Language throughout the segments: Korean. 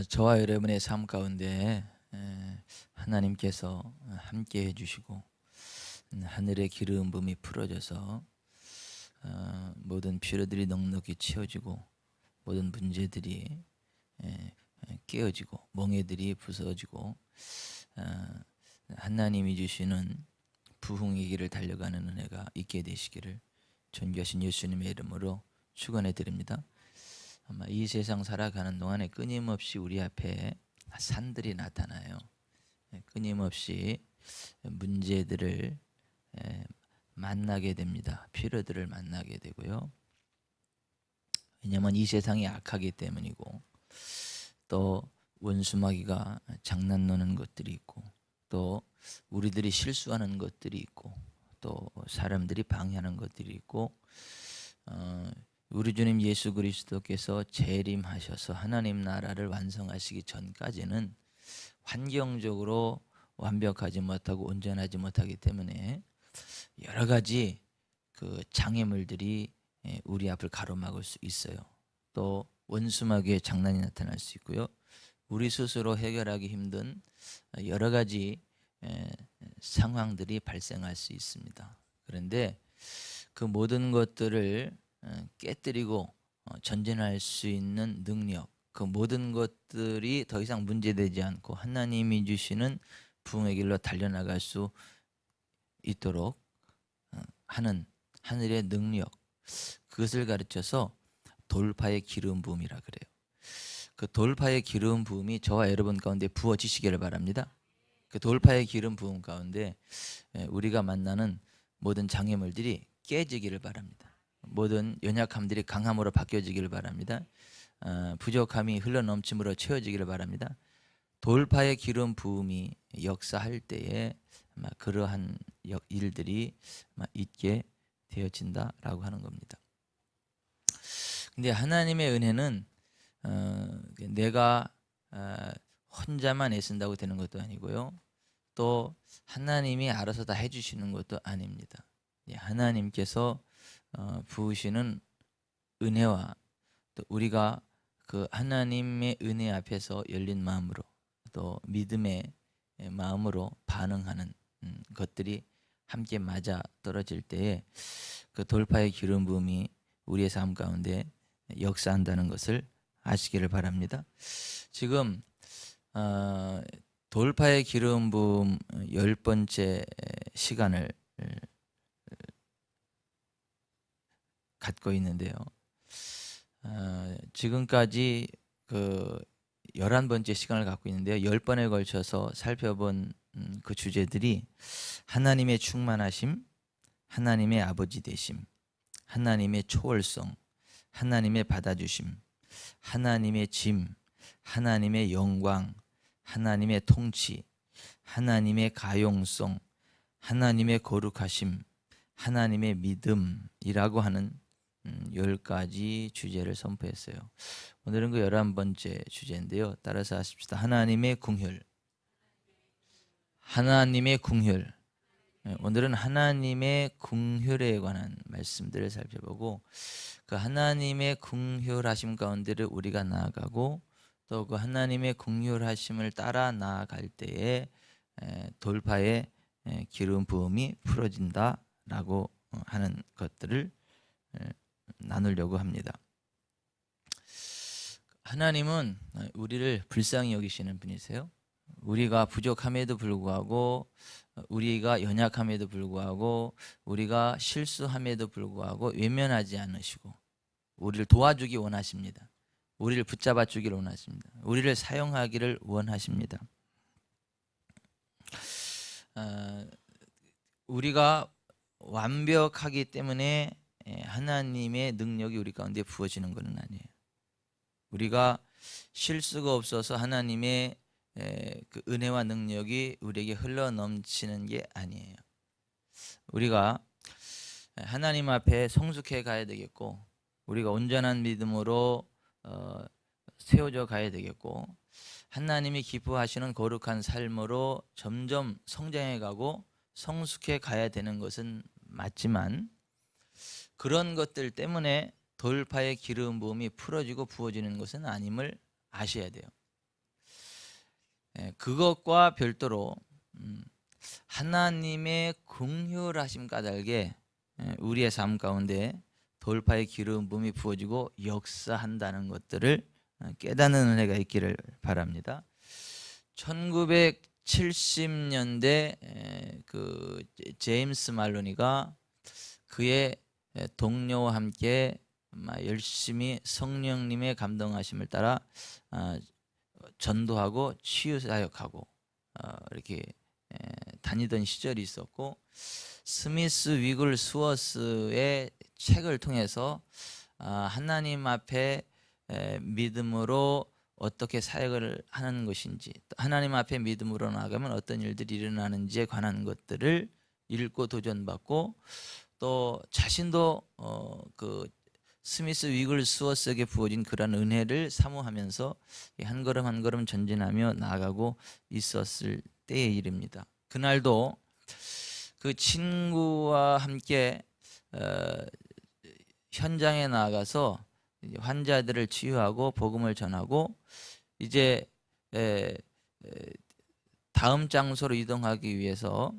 저와 여러분의 삶 가운데 하나님께서 함께 해주시고 하늘의 기름 부음이 풀어져서 모든 필요들이 넉넉히 채워지고 모든 문제들이 깨어지고 멍에들이 부서지고 하나님이 주시는 부흥의 길을 달려가는 은혜가 있게 되시기를 존귀하신 예수님의 이름으로 축원해 드립니다. 아마 이 세상 살아가는 동안에 끊임없이 우리 앞에 산들이 나타나요. 끊임없이 문제들을 만나게 됩니다. 필요들을 만나게 되고요. 왜냐하면 이 세상이 악하기 때문이고, 또 원수마귀가 장난노는 것들이 있고, 또 우리들이 실수하는 것들이 있고, 또 사람들이 방해하는 것들이 있고, 우리 주님 예수 그리스도께서 재림하셔서 하나님 나라를 완성하시기 전까지는 환경적으로 완벽하지 못하고 온전하지 못하기 때문에 여러 가지 그 장애물들이 우리 앞을 가로막을 수 있어요. 또 원수마귀의 장난이 나타날 수 있고요. 우리 스스로 해결하기 힘든 여러 가지 상황들이 발생할 수 있습니다. 그런데 그 모든 것들을 깨뜨리고 전진할 수 있는 능력, 그 모든 것들이 더 이상 문제되지 않고 하나님이 주시는 부흥의 길로 달려나갈 수 있도록 하는 하늘의 능력, 그것을 가르쳐서 돌파의 기름 부음이라 그래요. 그 돌파의 기름 부음이 저와 여러분 가운데 부어지시기를 바랍니다. 그 돌파의 기름 부음 가운데 우리가 만나는 모든 장애물들이 깨지기를 바랍니다. 모든 연약함들이 강함으로 바뀌어지기를 바랍니다. 부족함이 흘러넘침으로 채워지기를 바랍니다. 돌파의 기름 부음이 역사할 때에 아마 그러한 일들이 아마 있게 되어진다라고 하는 겁니다. 근데 하나님의 은혜는 내가 혼자만 애쓴다고 되는 것도 아니고요. 또 하나님이 알아서 다 해주시는 것도 아닙니다. 하나님께서 부으시는 은혜와 또 우리가 그 하나님의 은혜 앞에서 열린 마음으로 또 믿음의 마음으로 반응하는 것들이 함께 맞아 떨어질 때에 그 돌파의 기름 부음이 우리의 삶 가운데 역사한다는 것을 아시기를 바랍니다. 지금 돌파의 기름 부음 10번째 시간을 갖고 있는데요. 지금까지 그 11번째 시간을 갖고 있는데요. 10번에 걸쳐서 살펴본 그 주제들이 하나님의 충만하심, 하나님의 아버지 되심, 하나님의 초월성, 하나님의 받아주심, 하나님의 짐, 하나님의 영광, 하나님의 통치, 하나님의 가용성, 하나님의 거룩하심, 하나님의 믿음이라고 하는 10가지 주제를 선포했어요. 오늘은 그 11번째 주제인데요. 따라서 하십시다. 하나님의 긍휼. 하나님의 긍휼. 오늘은 하나님의 긍휼에 관한 말씀들을 살펴보고 그 하나님의 긍휼하심 가운데를 우리가 나아가고 또 그 하나님의 긍휼하심을 따라 나아갈 때에 돌파의 기름 부음이 풀어진다라고 하는 것들을 나누려고 합니다. 하나님은 우리를 불쌍히 여기시는 분이세요. 우리가 부족함에도 불구하고 우리가 연약함에도 불구하고 우리가 실수함에도 불구하고 외면하지 않으시고 우리를 도와주기 원하십니다. 우리를 붙잡아 주기를 원하십니다. 우리를 사용하기를 원하십니다. 우리가 완벽하기 때문에 하나님의 능력이 우리 가운데 부어지는 것은 아니에요. 우리가 실수가 없어서 하나님의 그 은혜와 능력이 우리에게 흘러넘치는 게 아니에요. 우리가 하나님 앞에 성숙해 가야 되겠고 우리가 온전한 믿음으로 세워져 가야 되겠고 하나님이 기뻐하시는 거룩한 삶으로 점점 성장해 가고 성숙해 가야 되는 것은 맞지만 그런 것들 때문에 돌파의 기름 부음이 풀어지고 부어지는 것은 아님을 아셔야 돼요. 그것과 별도로 하나님의 긍휼하심 까닭에 우리의 삶 가운데 돌파의 기름 부음이 부어지고 역사한다는 것들을 깨닫는 은혜가 있기를 바랍니다. 1970년대 그 제임스 말로니가 그의 동료와 함께 열심히 성령님의 감동하심을 따라 전도하고 치유 사역하고 이렇게 다니던 시절이 있었고, 스미스 위글 스워스의 책을 통해서 하나님 앞에 믿음으로 어떻게 사역을 하는 것인지, 하나님 앞에 믿음으로 나아가면 어떤 일들이 일어나는지에 관한 것들을 읽고 도전받고, 또 자신도 그 스미스 위글 스워스에게 부어진 그런 은혜를 사모하면서 한 걸음 한 걸음 전진하며 나아가고 있었을 때의 일입니다. 그날도 그 친구와 함께 현장에 나가서 환자들을 치유하고 복음을 전하고, 이제 다음 장소로 이동하기 위해서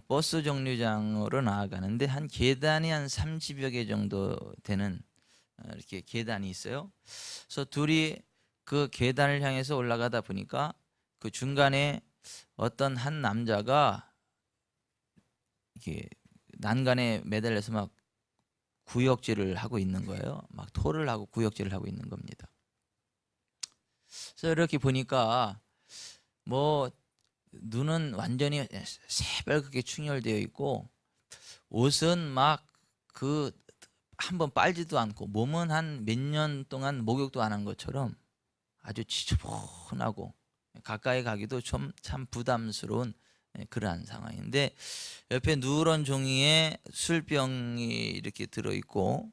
버스 정류장으로 나아가는데, 한 계단이 한 30여 개 정도 되는 이렇게 계단이 있어요. 그래서 둘이 그 계단을 향해서 올라가다 보니까 그 중간에 어떤 한 남자가 이렇게 난간에 매달려서 막 구역질을 하고 있는 거예요. 막 토를 하고 구역질을 하고 있는 겁니다. 그래서 이렇게 보니까 뭐 눈은 완전히 새빨갛게 충혈되어 있고, 옷은 막 그 한번 빨지도 않고, 몸은 한 몇 년 동안 목욕도 안 한 것처럼 아주 지저분하고 가까이 가기도 좀 참 부담스러운 그러한 상황인데, 옆에 누런 종이에 술병이 이렇게 들어있고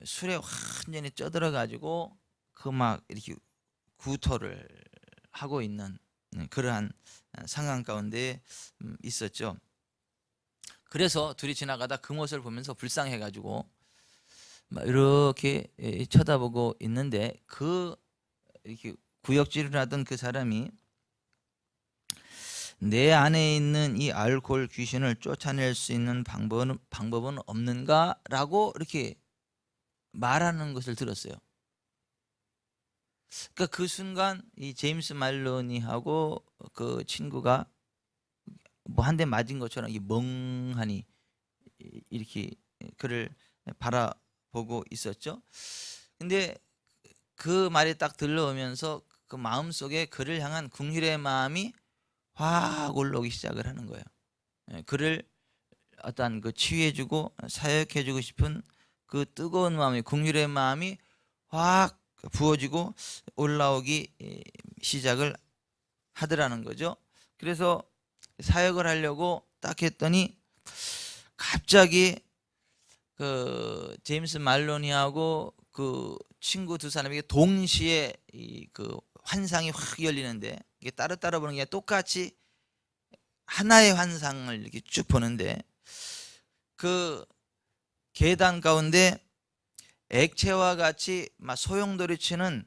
술에 완전히 쪄들어 가지고 그 막 이렇게 구토를 하고 있는 그러한 상황 가운데 있었죠. 그래서 둘이 지나가다 그 모습을 보면서 불쌍해 가지고 막 이렇게 쳐다보고 있는데, 그 이렇게 구역질을 하던 그 사람이 내 안에 있는 이 알코올 귀신을 쫓아낼 수 있는 방법은 없는가라고 이렇게 말하는 것을 들었어요. 그러니까 그 순간 이 제임스 말로니하고 그 친구가 뭐 한 대 맞은 것처럼 멍하니 이렇게 그를 바라보고 있었죠. 근데 그 말이 딱 들려오면서 그 마음속에 그를 향한 긍휼의 마음이 확 올라오기 시작을 하는 거예요. 그를 어떤 그 치유해주고 사역해주고 싶은 그 뜨거운 마음이, 긍휼의 마음이 확 부어지고 올라오기 시작을 하더라는 거죠. 그래서 사역을 하려고 딱 했더니 갑자기 그 제임스 말로니하고 그 친구 두 사람에게 동시에 그 환상이 확 열리는데, 이게 따로 보는 게 똑같이 하나의 환상을 이렇게 쭉 보는데, 그 계단 가운데 액체와 같이 막 소용돌이치는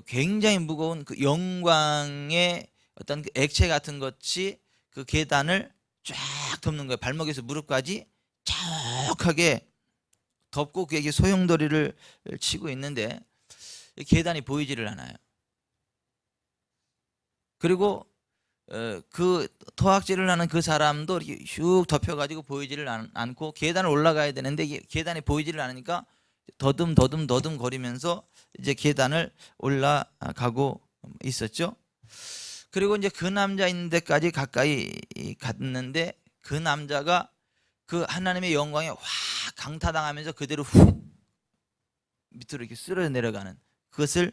굉장히 무거운 그 영광의 어떤 그 액체 같은 것이 그 계단을 쫙 덮는 거예요. 발목에서 무릎까지 쫙하게 덮고 그에게 소용돌이를 치고 있는데 계단이 보이지를 않아요. 그리고 그 토악질을 하는 그 사람도 이렇게 슉 덮여가지고 보이지를 않고, 계단을 올라가야 되는데 이게 계단이 보이지를 않으니까 더듬 거리면서 이제 계단을 올라가고 있었죠. 그리고 이제 그 남자 있는 데까지 가까이 갔는데, 그 남자가 그 하나님의 영광에 확 강타당하면서 그대로 훅 밑으로 이렇게 쓸어 내려가는 그것을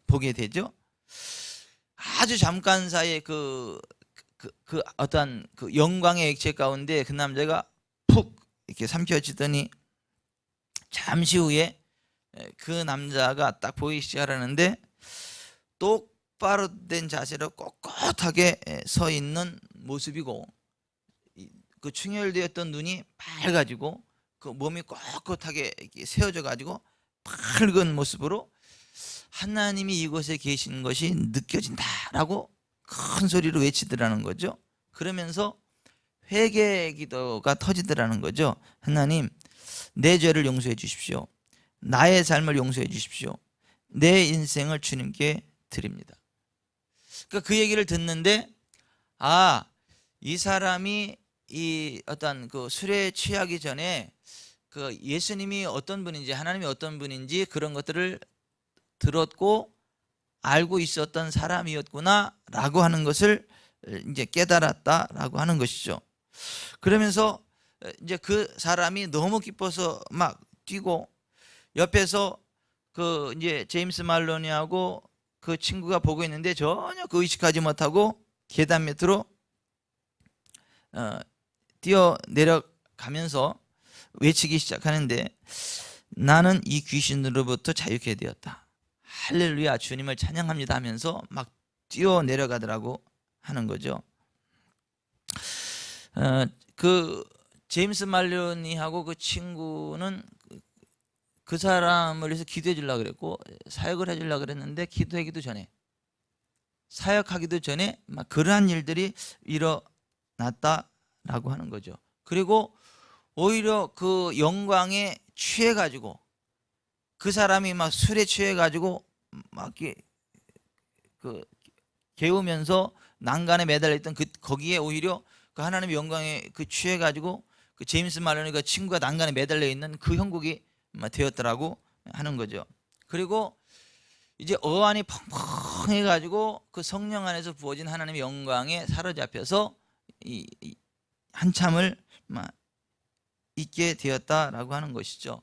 보게 되죠. 아주 잠깐 사이에 그 어떤 그 영광의 액체 가운데 그 남자가 푹 이렇게 삼켜지더니, 잠시 후에 그 남자가 딱 보이기 시작하는데, 똑바로 된 자세로 꼿꼿하게 서 있는 모습이고, 그 충혈되었던 눈이 밝아지고 그 몸이 꼿꼿하게 세워져 가지고 밝은 모습으로 하나님이 이곳에 계신 것이 느껴진다라고 큰 소리로 외치더라는 거죠. 그러면서 회개 기도가 터지더라는 거죠. 하나님, 내 죄를 용서해 주십시오. 나의 삶을 용서해 주십시오. 내 인생을 주님께 드립니다. 그러니까 그 얘기를 듣는데, 아, 이 사람이 이 어떤 그 술에 취하기 전에 그 예수님이 어떤 분인지, 하나님이 어떤 분인지 그런 것들을 들었고 알고 있었던 사람이었구나라고 하는 것을 이제 깨달았다라고 하는 것이죠. 그러면서 이제 그 사람이 너무 기뻐서 막 뛰고, 옆에서 그 이제 제임스 말로니하고 그 친구가 보고 있는데 전혀 그 의식하지 못하고 계단 밑으로 뛰어 내려가면서 외치기 시작하는데, 나는 이 귀신으로부터 자유케 되었다, 할렐루야, 주님을 찬양합니다 하면서 막 뛰어 내려가더라고 하는 거죠. 그 제임스 말로니하고 그 친구는 그 사람을 위해서 기도해 주려고 그랬고 사역을 해 주려고 그랬는데, 기도하기도 전에, 사역하기도 전에 막 그러한 일들이 일어났다라고 하는 거죠. 그리고 오히려 그 영광에 취해 가지고, 그 사람이 막 술에 취해 가지고 막 그 개우면서 난간에 매달려 있던 거기에 오히려 그 하나님의 영광에 그 취해 가지고 그 제임스 말로니가 친구가 난간에 매달려 있는 그 형국이 되었더라고 하는 거죠. 그리고 이제 어안이 펑펑해 가지고 그 성령 안에서 부어진 하나님의 영광에 사로잡혀서 한참을 있게 되었다라고 하는 것이죠.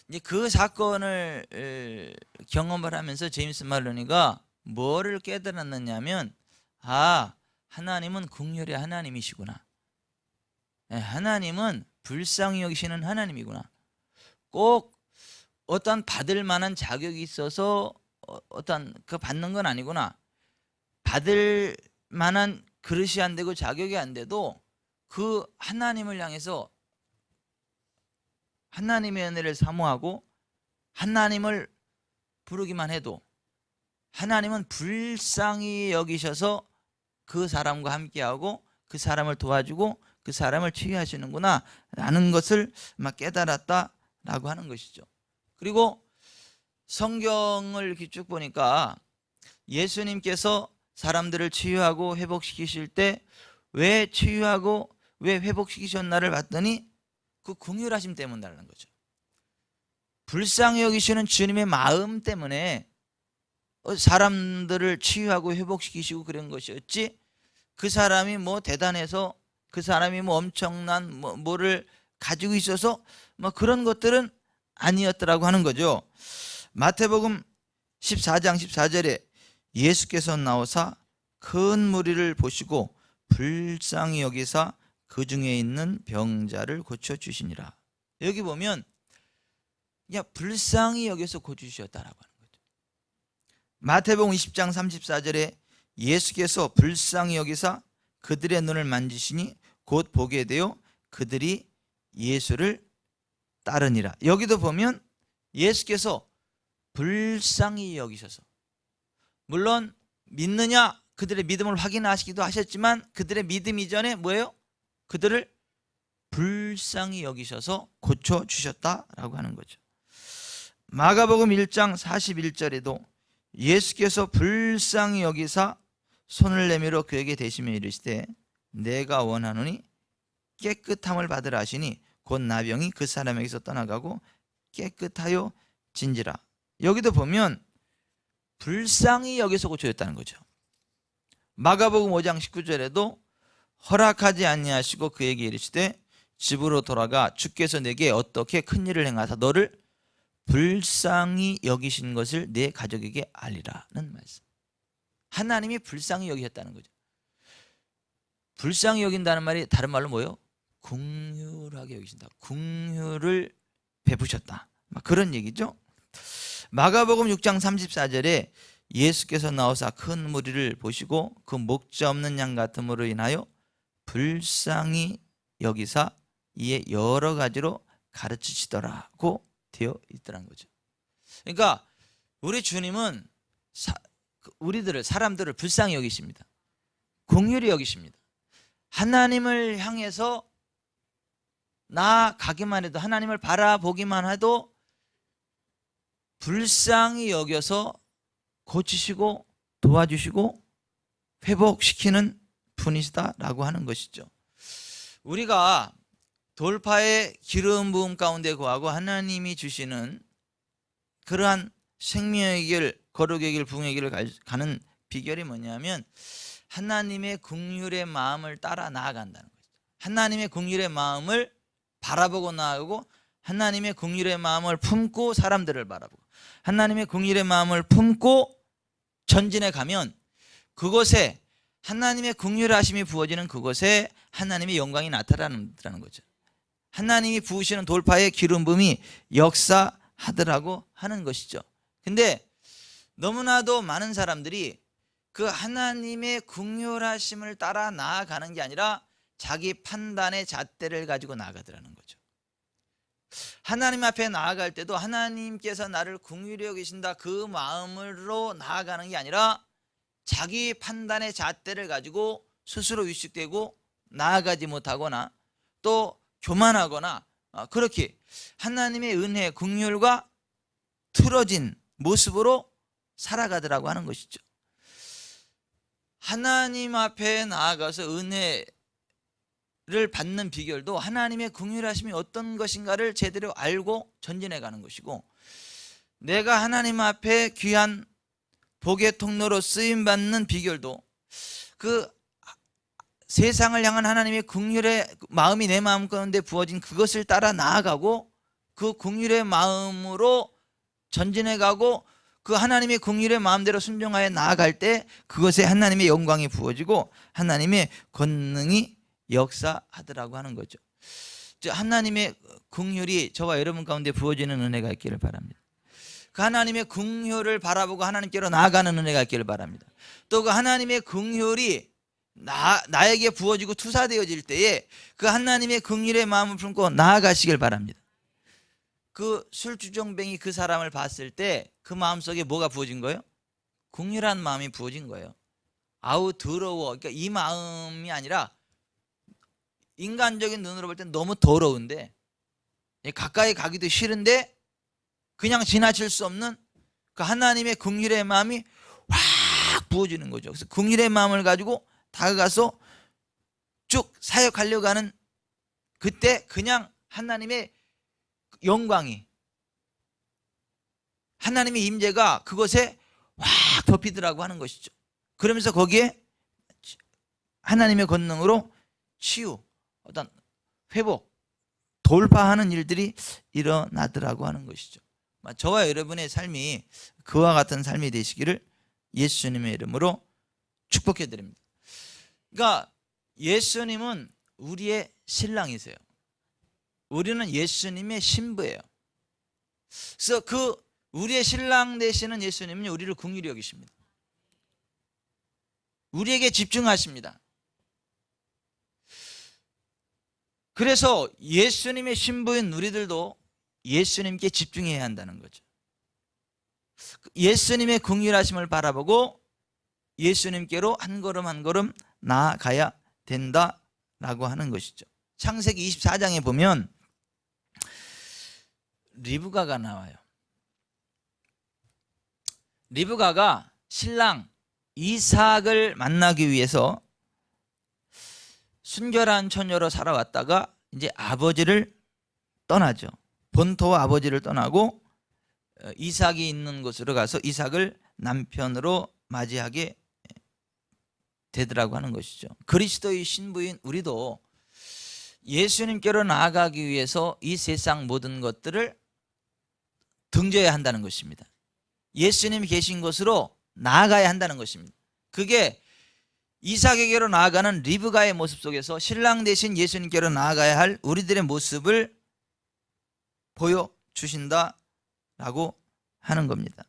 이제 그 사건을 경험을 하면서 제임스 말로니가 뭐를 깨달았느냐면, 아, 하나님은 긍휼의 하나님이시구나. 하나님은 불쌍히 여기시는 하나님이구나. 꼭 어떤 받을 만한 자격이 있어서 어떤 그 받는 건 아니구나. 받을 만한 그릇이 안 되고 자격이 안 돼도 그 하나님을 향해서 하나님의 은혜를 사모하고 하나님을 부르기만 해도 하나님은 불쌍히 여기셔서 그 사람과 함께하고 그 사람을 도와주고 그 사람을 치유하시는구나 라는 것을 막 깨달았다라고 하는 것이죠. 그리고 성경을 이렇게 쭉 보니까 예수님께서 사람들을 치유하고 회복시키실 때 왜 치유하고 왜 회복시키셨나를 봤더니 그 긍휼하심 때문이라는 거죠. 불쌍히 여기시는 주님의 마음 때문에 사람들을 치유하고 회복시키시고 그런 것이었지, 그 사람이 뭐 대단해서, 그 사람이 뭐 엄청난 뭐를 가지고 있어서 뭐 그런 것들은 아니었더라고 하는 거죠. 마태복음 14장 14절에 예수께서 나오사 큰 무리를 보시고 불쌍히 여기사 그 중에 있는 병자를 고쳐주시니라. 여기 보면 불쌍히 여기서 고쳐주셨다라고 하는 거죠. 마태복음 20장 34절에 예수께서 불쌍히 여기사 그들의 눈을 만지시니 곧 보게 되어 그들이 예수를 따르니라. 여기도 보면 예수께서 불쌍히 여기셔서, 물론 믿느냐 그들의 믿음을 확인하시기도 하셨지만 그들의 믿음 이전에 뭐예요? 그들을 불쌍히 여기셔서 고쳐주셨다라고 하는 거죠. 마가복음 1장 41절에도 예수께서 불쌍히 여기사 손을 내밀어 그에게 대시며 이르시되 내가 원하노니 깨끗함을 받으라 하시니 곧 나병이 그 사람에게서 떠나가고 깨끗하여 진지라. 여기도 보면 불쌍히 여기서 고쳐졌다는 거죠. 마가복음 5장 19절에도 허락하지 아니하시고 그에게 이르시되 집으로 돌아가 주께서 내게 어떻게 큰 일을 행하사 너를 불쌍히 여기신 것을 내 가족에게 알리라는 말씀. 하나님이 불쌍히 여기셨다는 거죠. 불쌍히 여긴다는 말이 다른 말로 뭐예요? 긍휼하게 여기신다. 긍휼을 베푸셨다. 그런 얘기죠. 마가복음 6장 34절에 예수께서 나오사 큰 무리를 보시고 그 목자 없는 양 같음으로 인하여 불쌍히 여기사 이에 여러 가지로 가르치시더라고 되어 있더란 거죠. 그러니까 우리 주님은 우리들을, 사람들을 불쌍히 여기십니다. 긍휼히 여기십니다. 하나님을 향해서 나아가기만 해도, 하나님을 바라보기만 해도 불쌍히 여겨서 고치시고 도와주시고 회복시키는 분이시다라고 하는 것이죠. 우리가 돌파의 기름 부음 가운데 거하고 하나님이 주시는 그러한 생명의 길, 거룩의 길, 부흥의 길을 가는 비결이 뭐냐면 하나님의 긍휼의 마음을 따라 나아간다는 거죠. 하나님의 긍휼의 마음을 바라보고 나아가고, 하나님의 긍휼의 마음을 품고 사람들을 바라보고, 하나님의 긍휼의 마음을 품고 전진해 가면 그곳에 하나님의 긍휼하심이 부어지는 그곳에 하나님의 영광이 나타나는 거죠. 하나님이 부으시는 돌파의 기름 부음이 역사하더라고 하는 것이죠. 근데 너무나도 많은 사람들이 그 하나님의 긍휼하심을 따라 나아가는 게 아니라 자기 판단의 잣대를 가지고 나아가더라는 거죠. 하나님 앞에 나아갈 때도 하나님께서 나를 긍휼히 여기신다 그 마음으로 나아가는 게 아니라 자기 판단의 잣대를 가지고 스스로 위축되고 나아가지 못하거나 또 교만하거나 그렇게 하나님의 은혜, 긍휼과 틀어진 모습으로 살아가더라고 하는 것이죠. 하나님 앞에 나아가서 은혜를 받는 비결도 하나님의 긍휼하심이 어떤 것인가를 제대로 알고 전진해 가는 것이고, 내가 하나님 앞에 귀한 복의 통로로 쓰임받는 비결도 그 세상을 향한 하나님의 긍휼의 마음이 내 마음 가운데 부어진 그것을 따라 나아가고 그 긍휼의 마음으로 전진해 가고 그 하나님의 긍휼의 마음대로 순종하여 나아갈 때 그것에 하나님의 영광이 부어지고 하나님의 권능이 역사하더라고 하는 거죠. 하나님의 긍휼이 저와 여러분 가운데 부어지는 은혜가 있기를 바랍니다. 그 하나님의 긍휼을 바라보고 하나님께로 나아가는 은혜가 있기를 바랍니다. 또 그 하나님의 긍휼이 나에게 부어지고 투사되어질 때에 그 하나님의 긍휼의 마음을 품고 나아가시길 바랍니다. 그 술주정뱅이 그 사람을 봤을 때 그 마음속에 뭐가 부어진 거예요? 긍휼한 마음이 부어진 거예요. 아우 더러워. 그러니까 이 마음이 아니라 인간적인 눈으로 볼 땐 너무 더러운데 가까이 가기도 싫은데 그냥 지나칠 수 없는 그 하나님의 긍휼의 마음이 확 부어지는 거죠. 그래서 긍휼의 마음을 가지고 다가가서 쭉 사역하려고 하는 그때 그냥 하나님의 영광이, 하나님의 임재가 그것에 확 덮이더라고 하는 것이죠. 그러면서 거기에 하나님의 권능으로 치유, 어떤 회복, 돌파하는 일들이 일어나더라고 하는 것이죠. 저와 여러분의 삶이 그와 같은 삶이 되시기를 예수님의 이름으로 축복해 드립니다. 그러니까 예수님은 우리의 신랑이세요. 우리는 예수님의 신부예요. 그래서 그 우리의 신랑 되시는 예수님은 우리를 긍휼히 여기십니다. 우리에게 집중하십니다. 그래서 예수님의 신부인 우리들도 예수님께 집중해야 한다는 거죠. 예수님의 긍휼하심을 바라보고 예수님께로 한 걸음 한 걸음 나아가야 된다라고 하는 것이죠. 창세기 24장에 보면 리브가가 나와요. 리브가가 신랑 이삭을 만나기 위해서 순결한 처녀로 살아왔다가 이제 아버지를 떠나죠. 본토와 아버지를 떠나고 이삭이 있는 곳으로 가서 이삭을 남편으로 맞이하게 되더라고 하는 것이죠. 그리스도의 신부인 우리도 예수님께로 나아가기 위해서 이 세상 모든 것들을 등져야 한다는 것입니다. 예수님이 계신 곳으로 나아가야 한다는 것입니다. 그게 이삭에게로 나아가는 리브가의 모습 속에서 신랑 대신 예수님께로 나아가야 할 우리들의 모습을 보여주신다라고 하는 겁니다.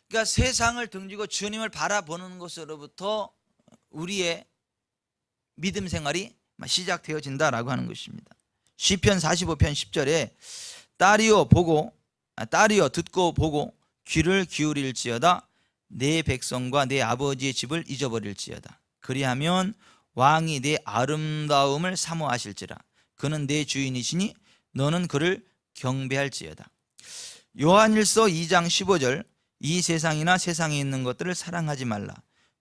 그러니까 세상을 등지고 주님을 바라보는 것으로부터 우리의 믿음 생활이 시작되어진다라고 하는 것입니다. 시편 45편 10절에 딸이여 듣고 보고 귀를 기울일지어다. 내 백성과 내 아버지의 집을 잊어버릴지어다. 그리하면 왕이 내 아름다움을 사모하실지라. 그는 내 주인이시니 너는 그를 경배할지어다. 요한일서 2장 15절. 이 세상이나 세상에 있는 것들을 사랑하지 말라.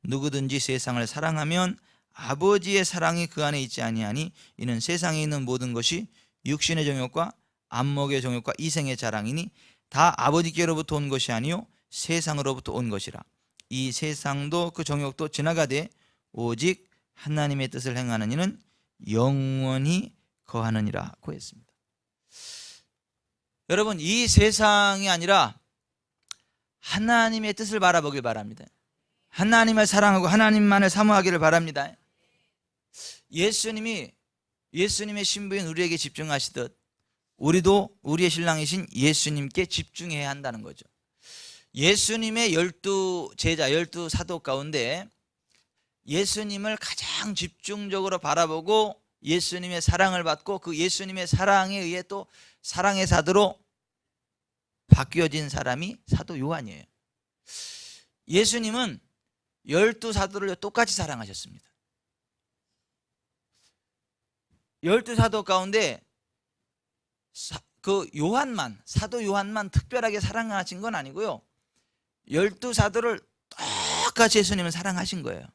누구든지 세상을 사랑하면 아버지의 사랑이 그 안에 있지 아니하니 이는 세상에 있는 모든 것이 육신의 정욕과 안목의 정욕과 이생의 자랑이니 다 아버지께로부터 온 것이 아니요 세상으로부터 온 것이라. 이 세상도 그 정욕도 지나가되 오직 하나님의 뜻을 행하는 이는 영원히 거하느니라고 했습니다. 여러분, 이 세상이 아니라 하나님의 뜻을 바라보길 바랍니다. 하나님을 사랑하고 하나님만을 사모하기를 바랍니다. 예수님의 신부인 우리에게 집중하시듯 우리도 우리의 신랑이신 예수님께 집중해야 한다는 거죠. 예수님의 12제자, 12사도 가운데 예수님을 가장 집중적으로 바라보고 예수님의 사랑을 받고 그 예수님의 사랑에 의해 또 사랑의 사도로 바뀌어진 사람이 사도 요한이에요. 예수님은 12사도를 똑같이 사랑하셨습니다. 12사도 가운데 그 요한만, 사도 요한만 특별하게 사랑하신 건 아니고요, 12사도를 똑같이 예수님을 사랑하신 거예요.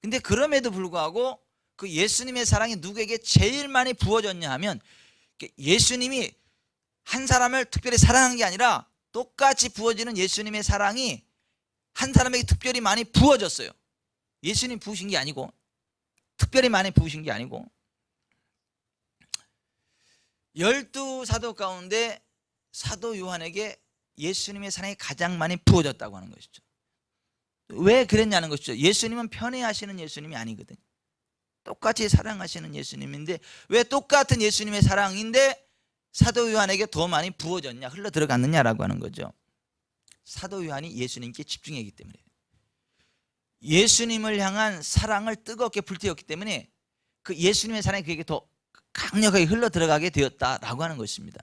근데 그럼에도 불구하고 그 예수님의 사랑이 누구에게 제일 많이 부어졌냐 하면 예수님이 한 사람을 특별히 사랑한 게 아니라 똑같이 부어지는 예수님의 사랑이 한 사람에게 특별히 많이 부어졌어요. 예수님 부으신 게 아니고, 특별히 많이 부으신 게 아니고, 12사도 가운데 사도 요한에게 예수님의 사랑이 가장 많이 부어졌다고 하는 것이죠. 왜 그랬냐는 것이죠. 예수님은 편애하시는 예수님이 아니거든요. 똑같이 사랑하시는 예수님인데 왜 똑같은 예수님의 사랑인데 사도 요한에게 더 많이 부어졌냐, 흘러 들어갔느냐라고 하는 거죠. 사도 요한이 예수님께 집중했기 때문에, 예수님을 향한 사랑을 뜨겁게 불태웠기 때문에 그 예수님의 사랑이 그에게 더 강력하게 흘러 들어가게 되었다라고 하는 것입니다.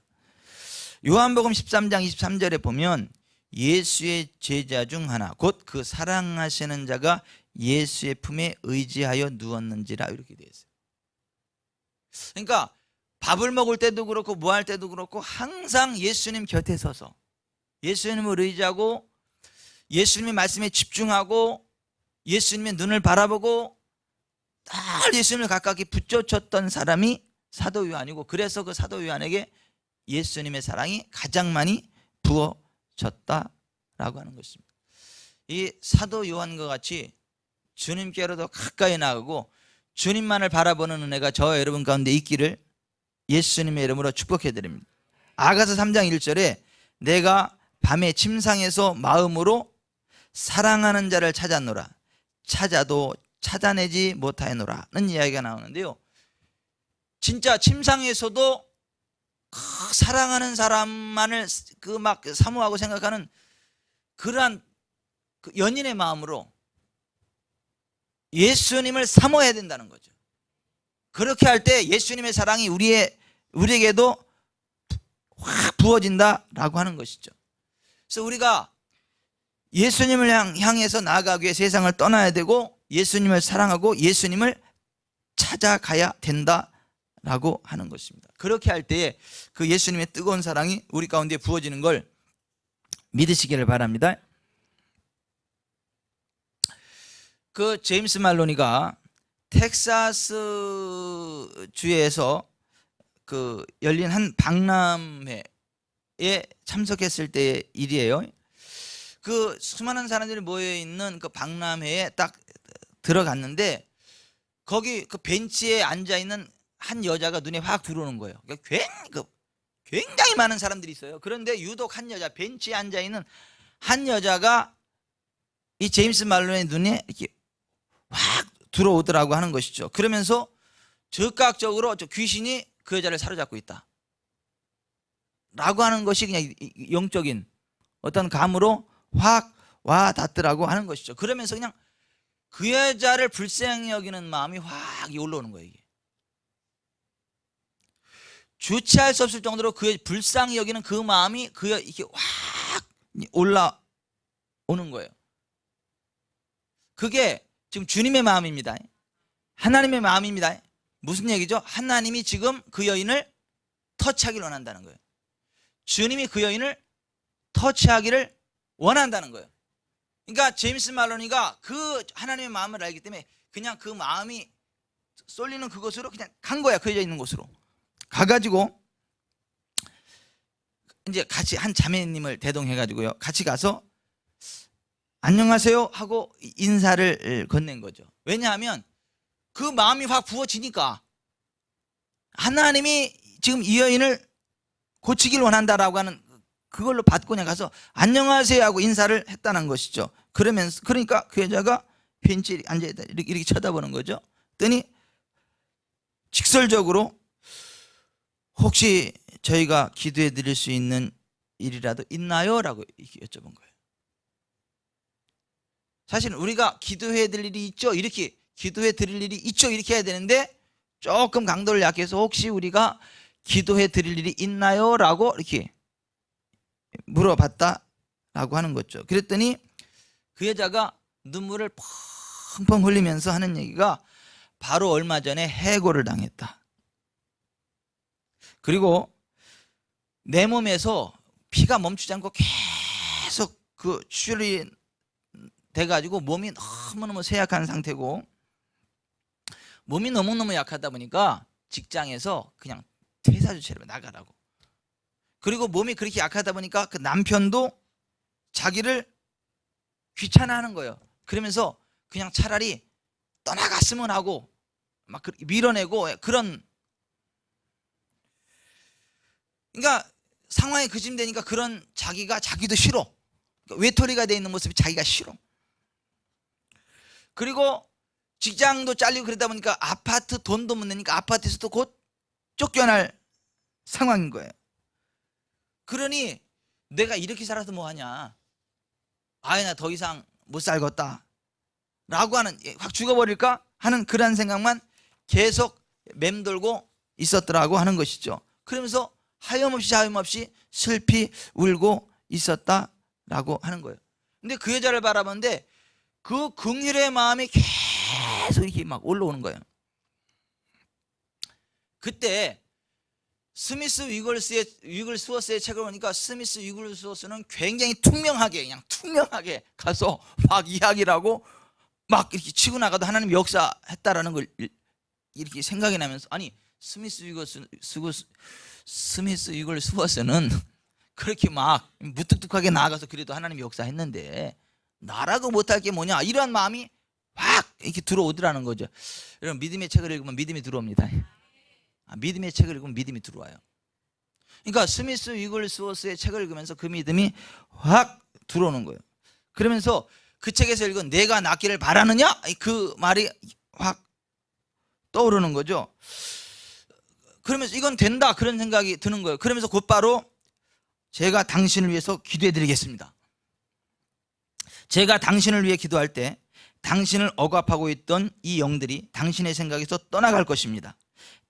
요한복음 13장 23절에 보면 예수의 제자 중 하나 곧 그 사랑하시는 자가 예수의 품에 의지하여 누웠는지라 이렇게 되어 있어요. 그러니까 밥을 먹을 때도 그렇고 뭐 할 때도 그렇고 항상 예수님 곁에 서서 예수님을 의지하고 예수님의 말씀에 집중하고 예수님의 눈을 바라보고 늘 예수님을 가깝게 붙여쳤던 사람이 사도 요한이고, 그래서 그 사도 요한에게 예수님의 사랑이 가장 많이 부어졌다라고 하는 것입니다. 이 사도 요한과 같이 주님께로도 가까이 나가고 주님만을 바라보는 은혜가 저와 여러분 가운데 있기를 예수님의 이름으로 축복해 드립니다. 아가서 3장 1절에 내가 밤에 침상에서 마음으로 사랑하는 자를 찾았노라 찾아도 찾아내지 못하노라는 이야기가 나오는데요, 진짜 침상에서도 사랑하는 사람만을 막 사모하고 생각하는 그러한 연인의 마음으로 예수님을 사모해야 된다는 거죠. 그렇게 할 때 예수님의 사랑이 우리에게도 확 부어진다라고 하는 것이죠. 그래서 우리가 예수님을 향해서 나아가기 위해 세상을 떠나야 되고 예수님을 사랑하고 예수님을 찾아가야 된다라고 하는 것입니다. 그렇게 할 때에 그 예수님의 뜨거운 사랑이 우리 가운데 부어지는 걸 믿으시기를 바랍니다. 그 제임스 말로니가 텍사스 주에서 그 열린 한 박람회에 참석했을 때의 일이에요. 그 수많은 사람들이 모여 있는 그 박람회에 딱 들어갔는데 거기 그 벤치에 앉아 있는 한 여자가 눈에 확 들어오는 거예요. 굉장히 많은 사람들이 있어요. 그런데 유독 한 여자, 벤치에 앉아 있는 한 여자가 이 제임스 말론의 눈에 이렇게 확 들어오더라고 하는 것이죠. 그러면서 즉각적으로 저 귀신이 그 여자를 사로잡고 있다 라고 하는 것이 그냥 영적인 어떤 감으로 확 와 닿더라고 하는 것이죠. 그러면서 그냥 그 여자를 불쌍히 여기는 마음이 확 올라오는 거예요. 이게 주체할 수 없을 정도로 그 불쌍히 여기는 그 마음이 이렇게 확 올라오는 거예요. 그게 지금 주님의 마음입니다. 하나님의 마음입니다. 무슨 얘기죠? 하나님이 지금 그 여인을 터치하기를 원한다는 거예요. 주님이 그 여인을 터치하기를 원한다는 거예요. 그러니까 제임스 말로니가 그 하나님의 마음을 알기 때문에 그냥 그 마음이 쏠리는 그곳으로 그냥 간 거야. 그여자 있는 곳으로 가가지고 이제 같이 한 자매님을 대동해가지고요, 같이 가서 안녕하세요 하고 인사를 건넨 거죠. 왜냐하면 그 마음이 확 부어지니까 하나님이 지금 이 여인을 고치기를 원한다라고 하는 그걸로 받고 그냥 가서 안녕하세요 하고 인사를 했다는 것이죠. 그러면서 그러니까 그 여자가 벤치에 앉아있다 이렇게 쳐다보는 거죠. 그랬더니 직설적으로 혹시 저희가 기도해 드릴 수 있는 일이라도 있나요? 라고 이렇게 여쭤본 거예요. 사실은 우리가 기도해 드릴 일이 있죠, 이렇게 기도해 드릴 일이 있죠 이렇게 해야 되는데 조금 강도를 약해서 혹시 우리가 기도해 드릴 일이 있나요? 라고 이렇게 물어봤다라고 하는 거죠. 그랬더니 그 여자가 눈물을 펑펑 흘리면서 하는 얘기가 바로 얼마 전에 해고를 당했다. 그리고 내 몸에서 피가 멈추지 않고 계속 그 출혈이 돼가지고 몸이 너무너무 쇠약한 상태고, 몸이 너무너무 약하다 보니까 직장에서 그냥 퇴사 조치로 나가라고. 그리고 몸이 그렇게 약하다 보니까 그 남편도 자기를 귀찮아하는 거예요. 그러면서 그냥 차라리 떠나갔으면 하고 막 밀어내고 그런, 그러니까 상황이 그짐되니까 그런 자기도 싫어. 외톨이가 돼 있는 모습이 자기가 싫어. 그리고 직장도 잘리고 그러다 보니까 아파트 돈도 못 내니까 아파트에서도 곧 쫓겨날 상황인 거예요. 그러니 내가 이렇게 살아서 뭐하냐, 아예 나 더 이상 못 살겠다 라고 하는, 확 죽어버릴까 하는 그런 생각만 계속 맴돌고 있었더라고 하는 것이죠. 그러면서 하염없이 슬피 울고 있었다라고 하는 거예요. 근데 그 여자를 바라보는데 그 긍휼의 마음이 계속 이렇게 막 올라오는 거예요. 그때 스미스 위글스워스의 책을 보니까 스미스 위글스워스는 굉장히 그냥 투명하게 가서 막 이야기를 하고 막 이렇게 치고 나가도 하나님 역사했다라는 걸 이렇게 생각이 나면서, 아니 스미스 위글스워스는 그렇게 막 무뚝뚝하게 나아가서 그래도 하나님 역사했는데 나라고 못할 게 뭐냐, 이런 마음이 확 이렇게 들어오더라는 거죠. 여러분, 믿음의 책을 읽으면 믿음이 들어옵니다. 믿음의 책을 읽으면 믿음이 들어와요. 그러니까 스미스 위글스워스의 책을 읽으면서 그 믿음이 확 들어오는 거예요. 그러면서 그 책에서 읽은 내가 낫기를 바라느냐, 그 말이 확 떠오르는 거죠. 그러면서 이건 된다 그런 생각이 드는 거예요. 그러면서 곧바로 제가 당신을 위해서 기도해 드리겠습니다. 제가 당신을 위해 기도할 때 당신을 억압하고 있던 이 영들이 당신의 생각에서 떠나갈 것입니다.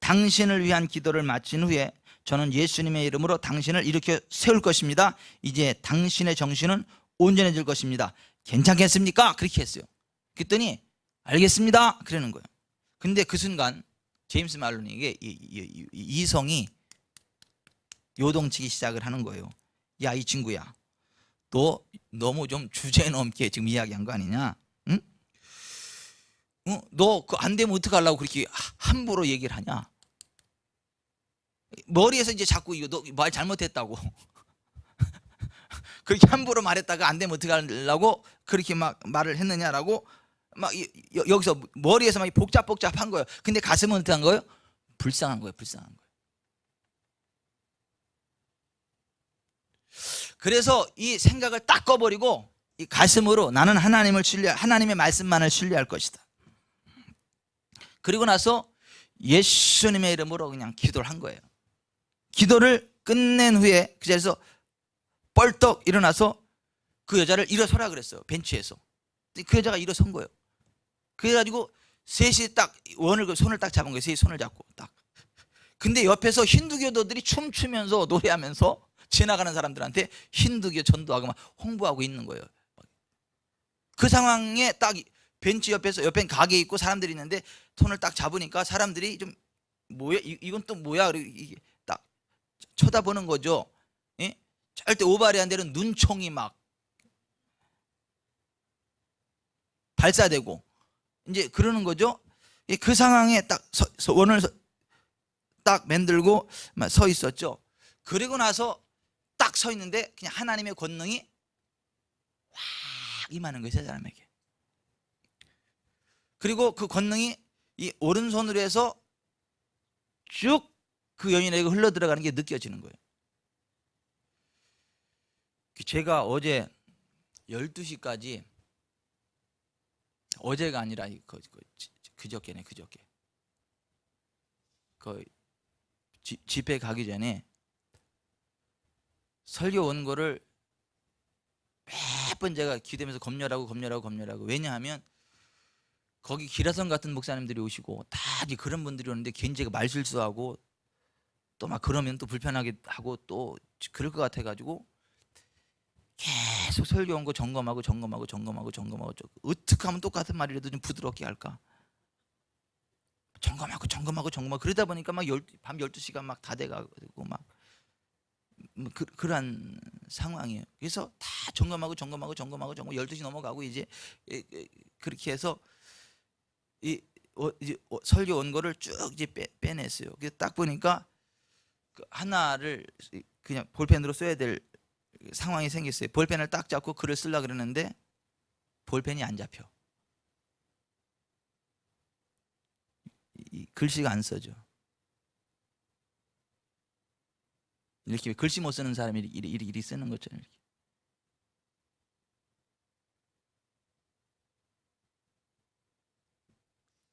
당신을 위한 기도를 마친 후에 저는 예수님의 이름으로 당신을 일으켜 세울 것입니다. 이제 당신의 정신은 온전해질 것입니다. 괜찮겠습니까? 그렇게 했어요. 그랬더니 알겠습니다 그러는 거예요. 근데 그 순간 제임스 말론에게 이성이 요동치기 시작을 하는 거예요. 야, 이 친구야, 너 너무 좀 주제 넘게 지금 이야기한 거 아니냐? 응? 너 그 안 되면 어떡하려고 그렇게 함부로 얘기를 하냐? 머리에서 이제 자꾸 이거 너 말 잘못했다고 그렇게 함부로 말했다가 안 되면 어떡하려고 그렇게 막 말을 했느냐라고 막 여기서 머리에서 막 복잡한 거예요. 근데 가슴은 어떻게 한 거예요? 불쌍한 거예요. 불쌍한 거예요. 그래서 이 생각을 딱 꺼버리고 이 가슴으로 나는 하나님의 말씀만을 신뢰할 것이다. 그리고 나서 예수님의 이름으로 그냥 기도를 한 거예요. 기도를 끝낸 후에 그 자리에서 뻘떡 일어나서 그 여자를 일어서라 그랬어요. 벤치에서. 그 여자가 일어선 거예요. 그래가지고 셋이 딱 손을 딱 잡은 거예요. 셋이 손을 잡고 딱. 근데 옆에서 힌두교도들이 춤추면서 노래하면서 지나가는 사람들한테 힌두교 전도하고 막 홍보하고 있는 거예요. 그 상황에 딱 벤치 옆에서 옆엔 가게 있고 사람들이 있는데 손을 딱 잡으니까 사람들이 좀 뭐야 이건 또 뭐야 이게 딱 쳐다보는 거죠. 예? 절대 오바리 안 되는 눈총이 막 발사되고 이제 그러는 거죠. 그 상황에 딱 원을 딱 만들고 서 있었죠. 그리고 나서 딱 서 있는데 그냥 하나님의 권능이 확 임하는 거예요, 세 사람에게. 그리고 그 권능이 이 오른손으로 해서 쭉 그 여인에게 흘러 들어가는 게 느껴지는 거예요. 제가 어제 12시까지 어제가 아니라 그저께네. 그 집회 가기 전에 설교 원고를 몇 번 제가 기도하면서 검열하고 왜냐하면 거기 기라성 같은 목사님들이 오시고 다 그런 분들이 오는데 괜히 제가 말실수하고 또 막 그러면 또 불편하게 하고 또 그럴 것 같아가지고 계속 설교 원고 점검하고 어떻게 하면 똑같은 말이라도 좀 부드럽게 할까 점검하고 그러다 보니까 막 밤 12시가 막 다 돼가고 막 그러한 상황이에요. 그래서 다 점검하고 12시 넘어가고 이제 그렇게 해서 이 설교 원고를 쭉 이제 빼냈어요. 그래서 딱 보니까 그 하나를 그냥 볼펜으로 써야 될 상황이 생겼어요. 볼펜을 딱 잡고 글을 쓰려고 그러는데 볼펜이 안 잡혀. 이 글씨가 안 써져. 이렇게 글씨 못 쓰는 사람이 이리 쓰는 것처럼 이렇게.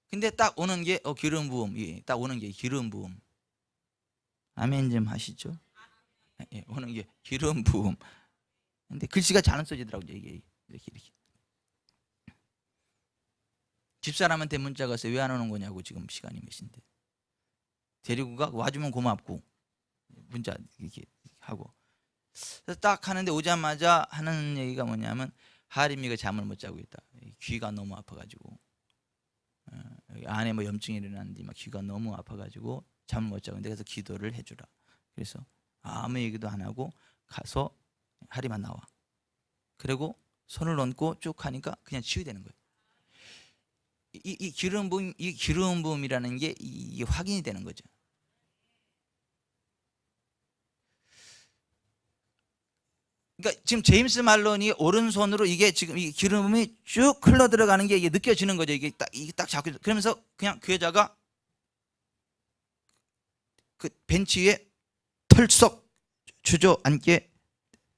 근데 딱 오는 게 기름 부음. 딱 오는 게 기름 부음. 아멘 좀 하시죠. 예, 오는 게 기름 부음. 근데 글씨가 잘 안 써지더라고요. 이게 이렇게. 집사람한테 문자가 왔어요. 왜 안 오는 거냐고. 지금 시간이 몇 시인데. 데리고 와주면 고맙고 문자 이렇게 하고. 그래서 딱 하는데 오자마자 하는 얘기가 뭐냐면 하림이가 잠을 못 자고 있다. 귀가 너무 아파가지고 안에 뭐 염증이 일어났는데 막 귀가 너무 아파가지고 잠을 못 자고 있는데 그래서 기도를 해주라. 그래서 아무 얘기도 안 하고 가서 하림아 나와. 그리고 손을 얹고 쭉 하니까 그냥 치유되는 거예요. 이 기름 부음이라는 게 이게 확인이 되는 거죠. 그러니까 지금 제임스 말론이 오른손으로 이게 지금 이 기름이 쭉 흘러 들어가는 게 이게 느껴지는 거죠. 이게 딱 잡고 그러면서 그냥 그 여자가 그 벤치 위에 털썩 주저앉게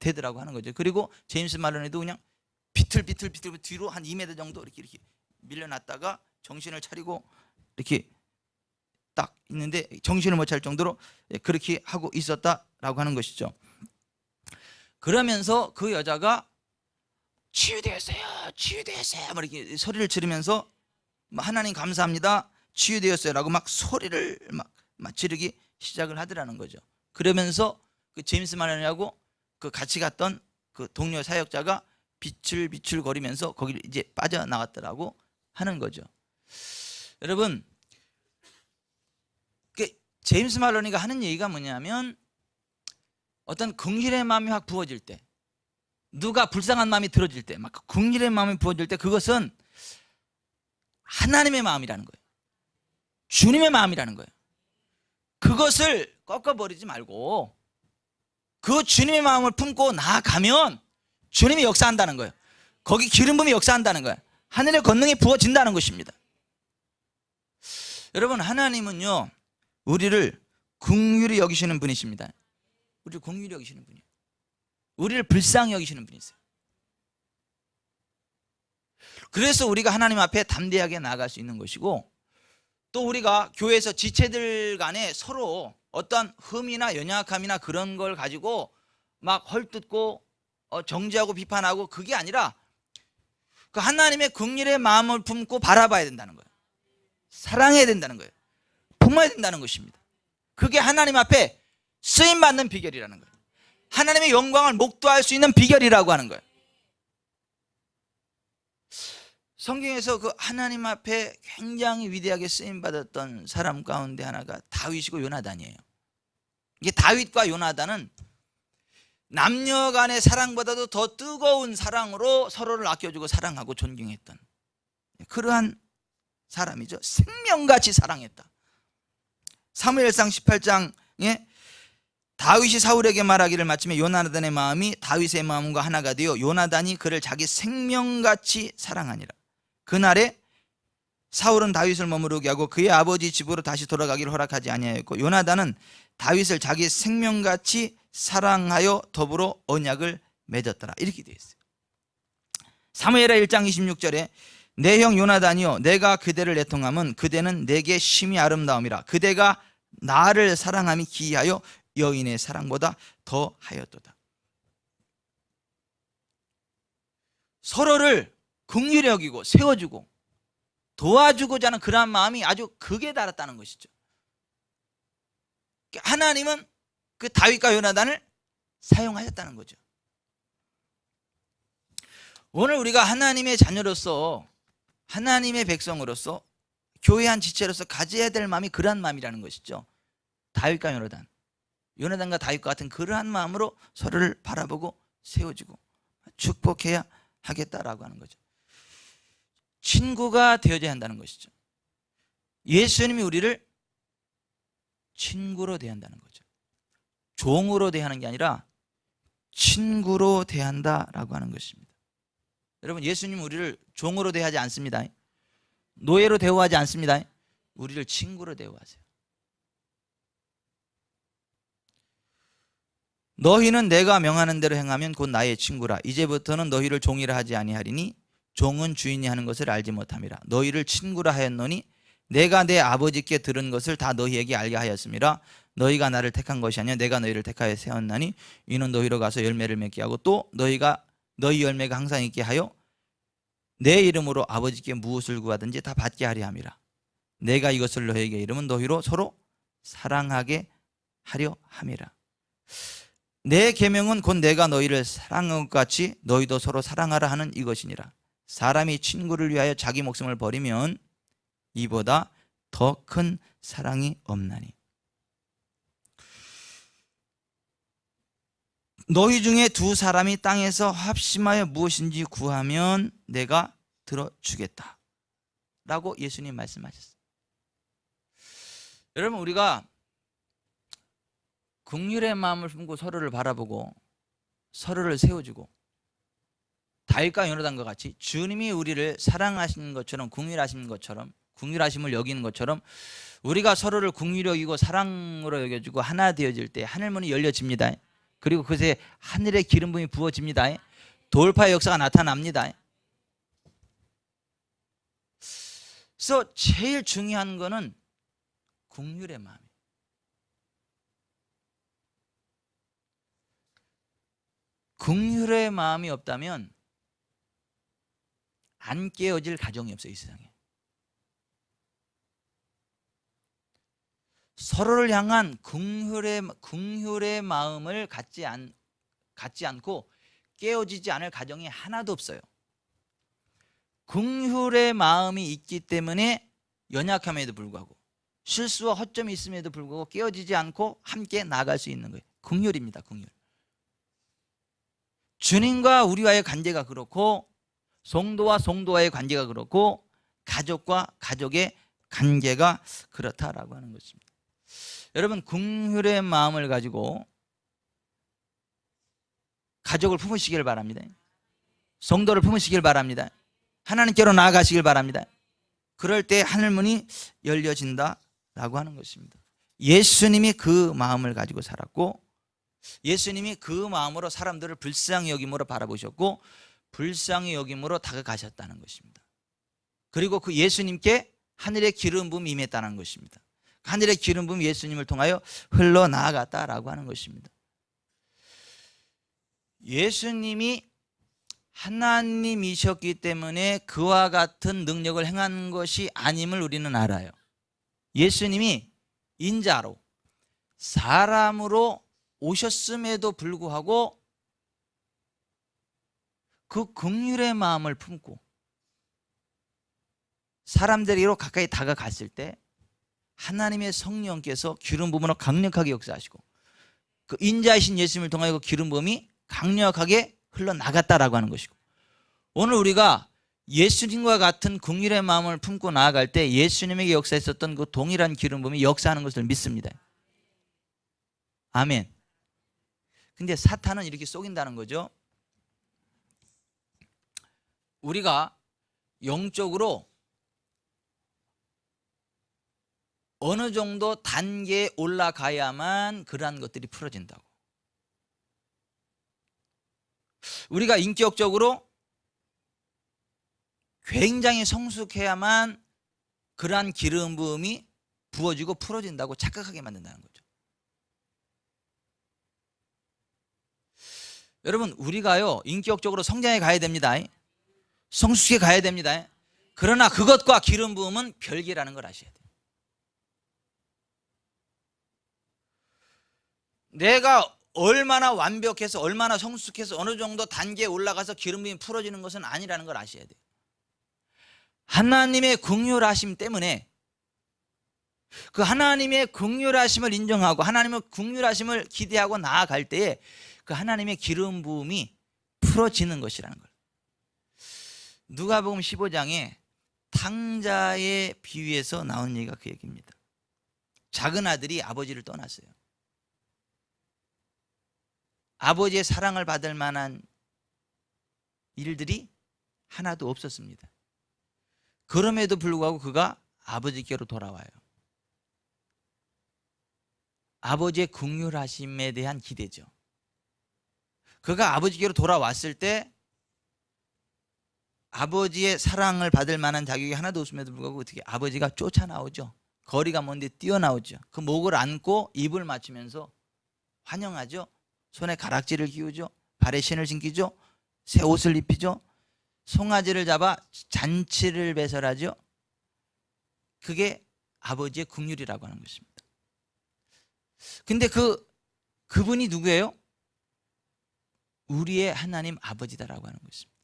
되더라고 하는 거죠. 그리고 제임스 말론에도 그냥 비틀비틀 뒤로 한 2m 정도 이렇게 밀려났다가 정신을 차리고 이렇게 딱 있는데 정신을 못 차릴 정도로 그렇게 하고 있었다라고 하는 것이죠. 그러면서 그 여자가 치유되었어요 막 이렇게 소리를 지르면서 하나님 감사합니다 치유되었어요라고 막 소리를 막 지르기 시작을 하더라는 거죠. 그러면서 그 제임스 말론하고 그 같이 갔던 그 동료 사역자가 비틀비틀 거리면서 거기를 이제 빠져나왔더라고 하는 거죠. 여러분, 그 제임스 말로니가 하는 얘기가 뭐냐면 어떤 긍휼의 마음이 확 부어질 때, 누가 불쌍한 마음이 들어질 때, 막 긍휼의 마음이 부어질 때 그것은 하나님의 마음이라는 거예요. 주님의 마음이라는 거예요. 그것을 꺾어버리지 말고 그 주님의 마음을 품고 나아가면 주님이 역사한다는 거예요. 거기 기름 부음이 역사한다는 거예요. 하늘의 권능이 부어진다는 것입니다. 여러분, 하나님은요 우리를 긍휼히 여기시는 분이십니다. 우리를 긍휼히 여기시는 분이에요. 우리를 불쌍히 여기시는 분이세요. 그래서 우리가 하나님 앞에 담대하게 나아갈 수 있는 것이고, 또 우리가 교회에서 지체들 간에 서로 어떤 흠이나 연약함이나 그런 걸 가지고 막 헐뜯고 정죄하고 비판하고 그게 아니라 그 하나님의 긍휼의 마음을 품고 바라봐야 된다는 거예요. 사랑해야 된다는 거예요. 품어야 된다는 것입니다. 그게 하나님 앞에 쓰임받는 비결이라는 거예요. 하나님의 영광을 목도할 수 있는 비결이라고 하는 거예요. 성경에서 그 하나님 앞에 굉장히 위대하게 쓰임받았던 사람 가운데 하나가 다윗이고 요나단이에요. 이게 다윗과 요나단은 남녀 간의 사랑보다도 더 뜨거운 사랑으로 서로를 아껴주고 사랑하고 존경했던 그러한 사람이죠. 생명같이 사랑했다. 사무엘상 18장에 다윗이 사울에게 말하기를 마침에 요나단의 마음이 다윗의 마음과 하나가 되어 요나단이 그를 자기 생명같이 사랑하니라. 그날에 사울은 다윗을 머무르게 하고 그의 아버지 집으로 다시 돌아가기를 허락하지 아니하였고 요나단은 다윗을 자기 생명같이 사랑하여 더불어 언약을 맺었더라. 이렇게 되어 있어요. 사무엘하 1장 26절에 내 형 요나단이여 내가 그대를 애통함은 그대는 내게 심히 아름다움이라. 그대가 나를 사랑함이 기이하여 여인의 사랑보다 더 하였도다. 서로를 긍휼히 여기고 세워주고 도와주고자 하는 그러한 마음이 아주 극에 달았다는 것이죠. 하나님은 그 다윗과 요나단을 사용하셨다는 거죠. 오늘 우리가 하나님의 자녀로서 하나님의 백성으로서 교회 한 지체로서 가져야 될 마음이 그러한 마음이라는 것이죠. 다윗과 요나단, 요나단과 다윗과 같은 그러한 마음으로 서로를 바라보고 세워주고 축복해야 하겠다라고 하는 거죠. 친구가 되어야 한다는 것이죠. 예수님이 우리를 친구로 대한다는 거죠. 종으로 대하는 게 아니라 친구로 대한다라고 하는 것입니다. 여러분, 예수님은 우리를 종으로 대하지 않습니다. 노예로 대우하지 않습니다. 우리를 친구로 대우하세요. 너희는 내가 명하는 대로 행하면 곧 나의 친구라. 이제부터는 너희를 종이라 하지 아니하리니 종은 주인이 하는 것을 알지 못함이라. 너희를 친구라 하였노니 내가 내 아버지께 들은 것을 다 너희에게 알게 하였음이라. 너희가 나를 택한 것이 아니라 내가 너희를 택하여 세웠나니 이는 너희로 가서 열매를 맺게 하고 또 너희 열매가 항상 있게 하여 내 이름으로 아버지께 무엇을 구하든지 다 받게 하려 함이라. 내가 이것을 너희에게 이름은 너희로 서로 사랑하게 하려 함이라. 내 계명은 곧 내가 너희를 사랑한 것 같이 너희도 서로 사랑하라 하는 이것이니라. 사람이 친구를 위하여 자기 목숨을 버리면 이보다 더 큰 사랑이 없나니. 너희 중에 두 사람이 땅에서 합심하여 무엇인지 구하면 내가 들어주겠다 라고 예수님 말씀하셨어요. 여러분, 우리가 긍휼의 마음을 품고 서로를 바라보고 서로를 세워주고 다윗과 요나단과 같이 주님이 우리를 사랑하시는 것처럼 긍휼하시는 것처럼 긍휼하심을 여기는 것처럼 우리가 서로를 긍휼히 여기고 사랑으로 여겨주고 하나 되어질 때 하늘문이 열려집니다. 그리고 그새 하늘의 기름 부음이 부어집니다. 돌파의 역사가 나타납니다. 그래서 제일 중요한 거는 긍휼의 마음이에요. 긍휼의 마음이 없다면 안 깨어질 가정이 없어요, 이 세상에. 서로를 향한 긍휼의 마음을 갖지 않고 깨어지지 않을 가정이 하나도 없어요. 긍휼의 마음이 있기 때문에 연약함에도 불구하고 실수와 허점이 있음에도 불구하고 깨어지지 않고 함께 나아갈 수 있는 거예요. 긍휼입니다, 긍휼. 주님과 우리와의 관계가 그렇고 성도와 성도와의 관계가 그렇고 가족과 가족의 관계가 그렇다라고 하는 것입니다. 여러분, 긍휼의 마음을 가지고 가족을 품으시길 바랍니다. 성도를 품으시길 바랍니다. 하나님께로 나아가시길 바랍니다. 그럴 때 하늘문이 열려진다라고 하는 것입니다. 예수님이 그 마음을 가지고 살았고 예수님이 그 마음으로 사람들을 불쌍히 여김으로 바라보셨고 불쌍히 여김으로 다가가셨다는 것입니다. 그리고 그 예수님께 하늘의 기름 부음이 임했다는 것입니다. 하늘의 기름 부음이 예수님을 통하여 흘러나아갔다라고 하는 것입니다. 예수님이 하나님이셨기 때문에 그와 같은 능력을 행한 것이 아님을 우리는 알아요. 예수님이 인자로 사람으로 오셨음에도 불구하고 그 긍휼의 마음을 품고 사람들에게로 가까이 다가갔을 때 하나님의 성령께서 기름 부음으로 강력하게 역사하시고 그 인자이신 예수님을 통하여 그 기름 부음이 강력하게 흘러나갔다라고 하는 것이고, 오늘 우리가 예수님과 같은 긍휼의 마음을 품고 나아갈 때 예수님에게 역사했었던 그 동일한 기름 부음이 역사하는 것을 믿습니다. 아멘. 근데 사탄은 이렇게 속인다는 거죠. 우리가 영적으로 어느 정도 단계에 올라가야만 그러한 것들이 풀어진다고. 우리가 인격적으로 굉장히 성숙해야만 그러한 기름 부음이 부어지고 풀어진다고 착각하게 만든다는 거죠. 여러분, 우리가요 인격적으로 성장해 가야 됩니다. 성숙해 가야 됩니다. 그러나 그것과 기름 부음은 별개라는 걸 아셔야 돼요. 내가 얼마나 완벽해서 얼마나 성숙해서 어느 정도 단계에 올라가서 기름 부음이 풀어지는 것은 아니라는 걸 아셔야 돼요. 하나님의 긍휼하심 때문에 그 하나님의 긍휼하심을 인정하고 하나님의 긍휼하심을 기대하고 나아갈 때에 그 하나님의 기름 부음이 풀어지는 것이라는 걸. 누가복음 15장에 탕자의 비유에서 나온 얘기가 그 얘기입니다. 작은 아들이 아버지를 떠났어요. 아버지의 사랑을 받을 만한 일들이 하나도 없었습니다. 그럼에도 불구하고 그가 아버지께로 돌아와요. 아버지의 긍휼하심에 대한 기대죠. 그가 아버지께로 돌아왔을 때 아버지의 사랑을 받을 만한 자격이 하나도 없음에도 불구하고 어떻게 아버지가 쫓아나오죠. 거리가 먼데 뛰어나오죠. 그 목을 안고 입을 맞추면서 환영하죠. 손에 가락지를 끼우죠. 발에 신을 신기죠. 새 옷을 입히죠. 송아지를 잡아 잔치를 배설하죠. 그게 아버지의 긍휼이라고 하는 것입니다. 근데 그분이 누구예요? 우리의 하나님 아버지다라고 하는 것입니다.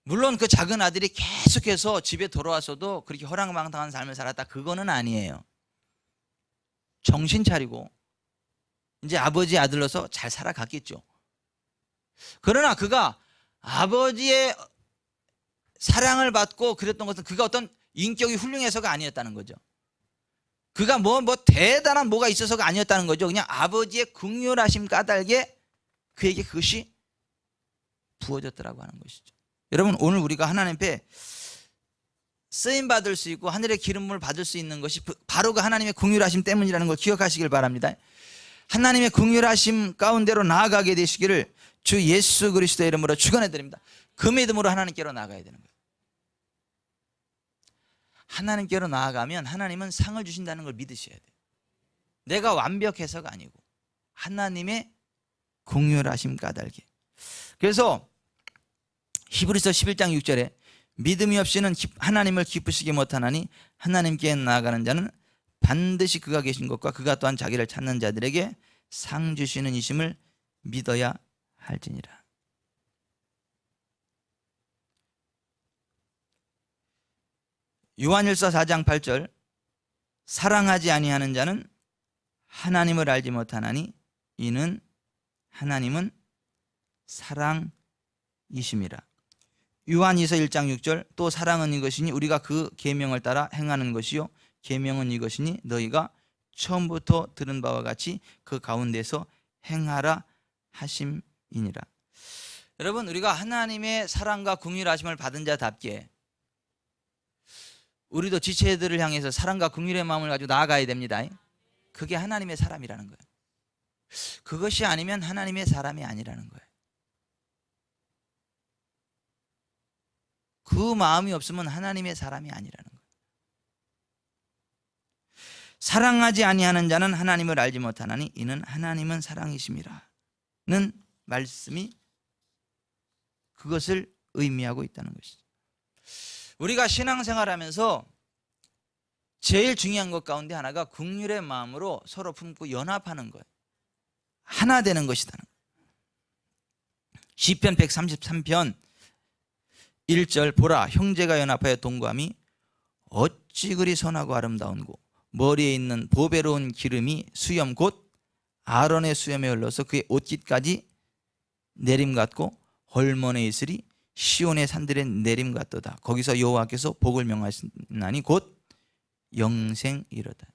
물론 그 작은 아들이 계속해서 집에 돌아와서도 그렇게 허랑방탕한 삶을 살았다, 그거는 아니에요. 정신 차리고 이제 아버지의 아들로서 잘 살아갔겠죠. 그러나 그가 아버지의 사랑을 받고 그랬던 것은 그가 어떤 인격이 훌륭해서가 아니었다는 거죠. 그가 뭐 대단한 뭐가 있어서가 아니었다는 거죠. 그냥 아버지의 긍휼하심 까닭에 그에게 그것이 부어졌더라고 하는 것이죠. 여러분, 오늘 우리가 하나님 앞에 쓰임 받을 수 있고 하늘의 기름을 받을 수 있는 것이 바로 그 하나님의 긍휼하심 때문이라는 걸 기억하시길 바랍니다. 하나님의 긍휼하심 가운데로 나아가게 되시기를 주 예수 그리스도의 이름으로 축원해 드립니다. 그 믿음으로 하나님께로 나아가야 되는 거예요. 하나님께로 나아가면 하나님은 상을 주신다는 걸 믿으셔야 돼요. 내가 완벽해서가 아니고 하나님의 긍휼하심 까닭에. 그래서 히브리서 11장 6절에 믿음이 없이는 하나님을 기쁘시게 못하나니 하나님께 나아가는 자는 반드시 그가 계신 것과 그가 또한 자기를 찾는 자들에게 상 주시는 이심을 믿어야 할지니라. 요한일서 4장 8절 사랑하지 아니하는 자는 하나님을 알지 못하나니 이는 하나님은 사랑이심이라. 요한이서 1장 6절 또 사랑은 이것이니 우리가 그 계명을 따라 행하는 것이요 계명은 이것이니 너희가 처음부터 들은 바와 같이 그 가운데서 행하라 하심이니라. 여러분, 우리가 하나님의 사랑과 긍휼하심을 받은 자답게 우리도 지체들을 향해서 사랑과 긍휼의 마음을 가지고 나아가야 됩니다. 그게 하나님의 사람이라는 거예요. 그것이 아니면 하나님의 사람이 아니라는 거예요. 그 마음이 없으면 하나님의 사람이 아니라는 거예요. 사랑하지 아니하는 자는 하나님을 알지 못하나니 이는 하나님은 사랑이심이라는 말씀이 그것을 의미하고 있다는 것이죠. 우리가 신앙생활하면서 제일 중요한 것 가운데 하나가 긍휼의 마음으로 서로 품고 연합하는 거예요. 하나 되는 것이다. 시편 133편 1절 보라 형제가 연합하여 동거함이 어찌 그리 선하고 아름다운고 머리에 있는 보배로운 기름이 수염 곧 아론의 수염에 흘러서 그의 옷깃까지 내림 같고 헐몬에 있으리 시온의 산들의 내림 같도다. 거기서 여호와께서 복을 명하시나니 곧 영생이로다.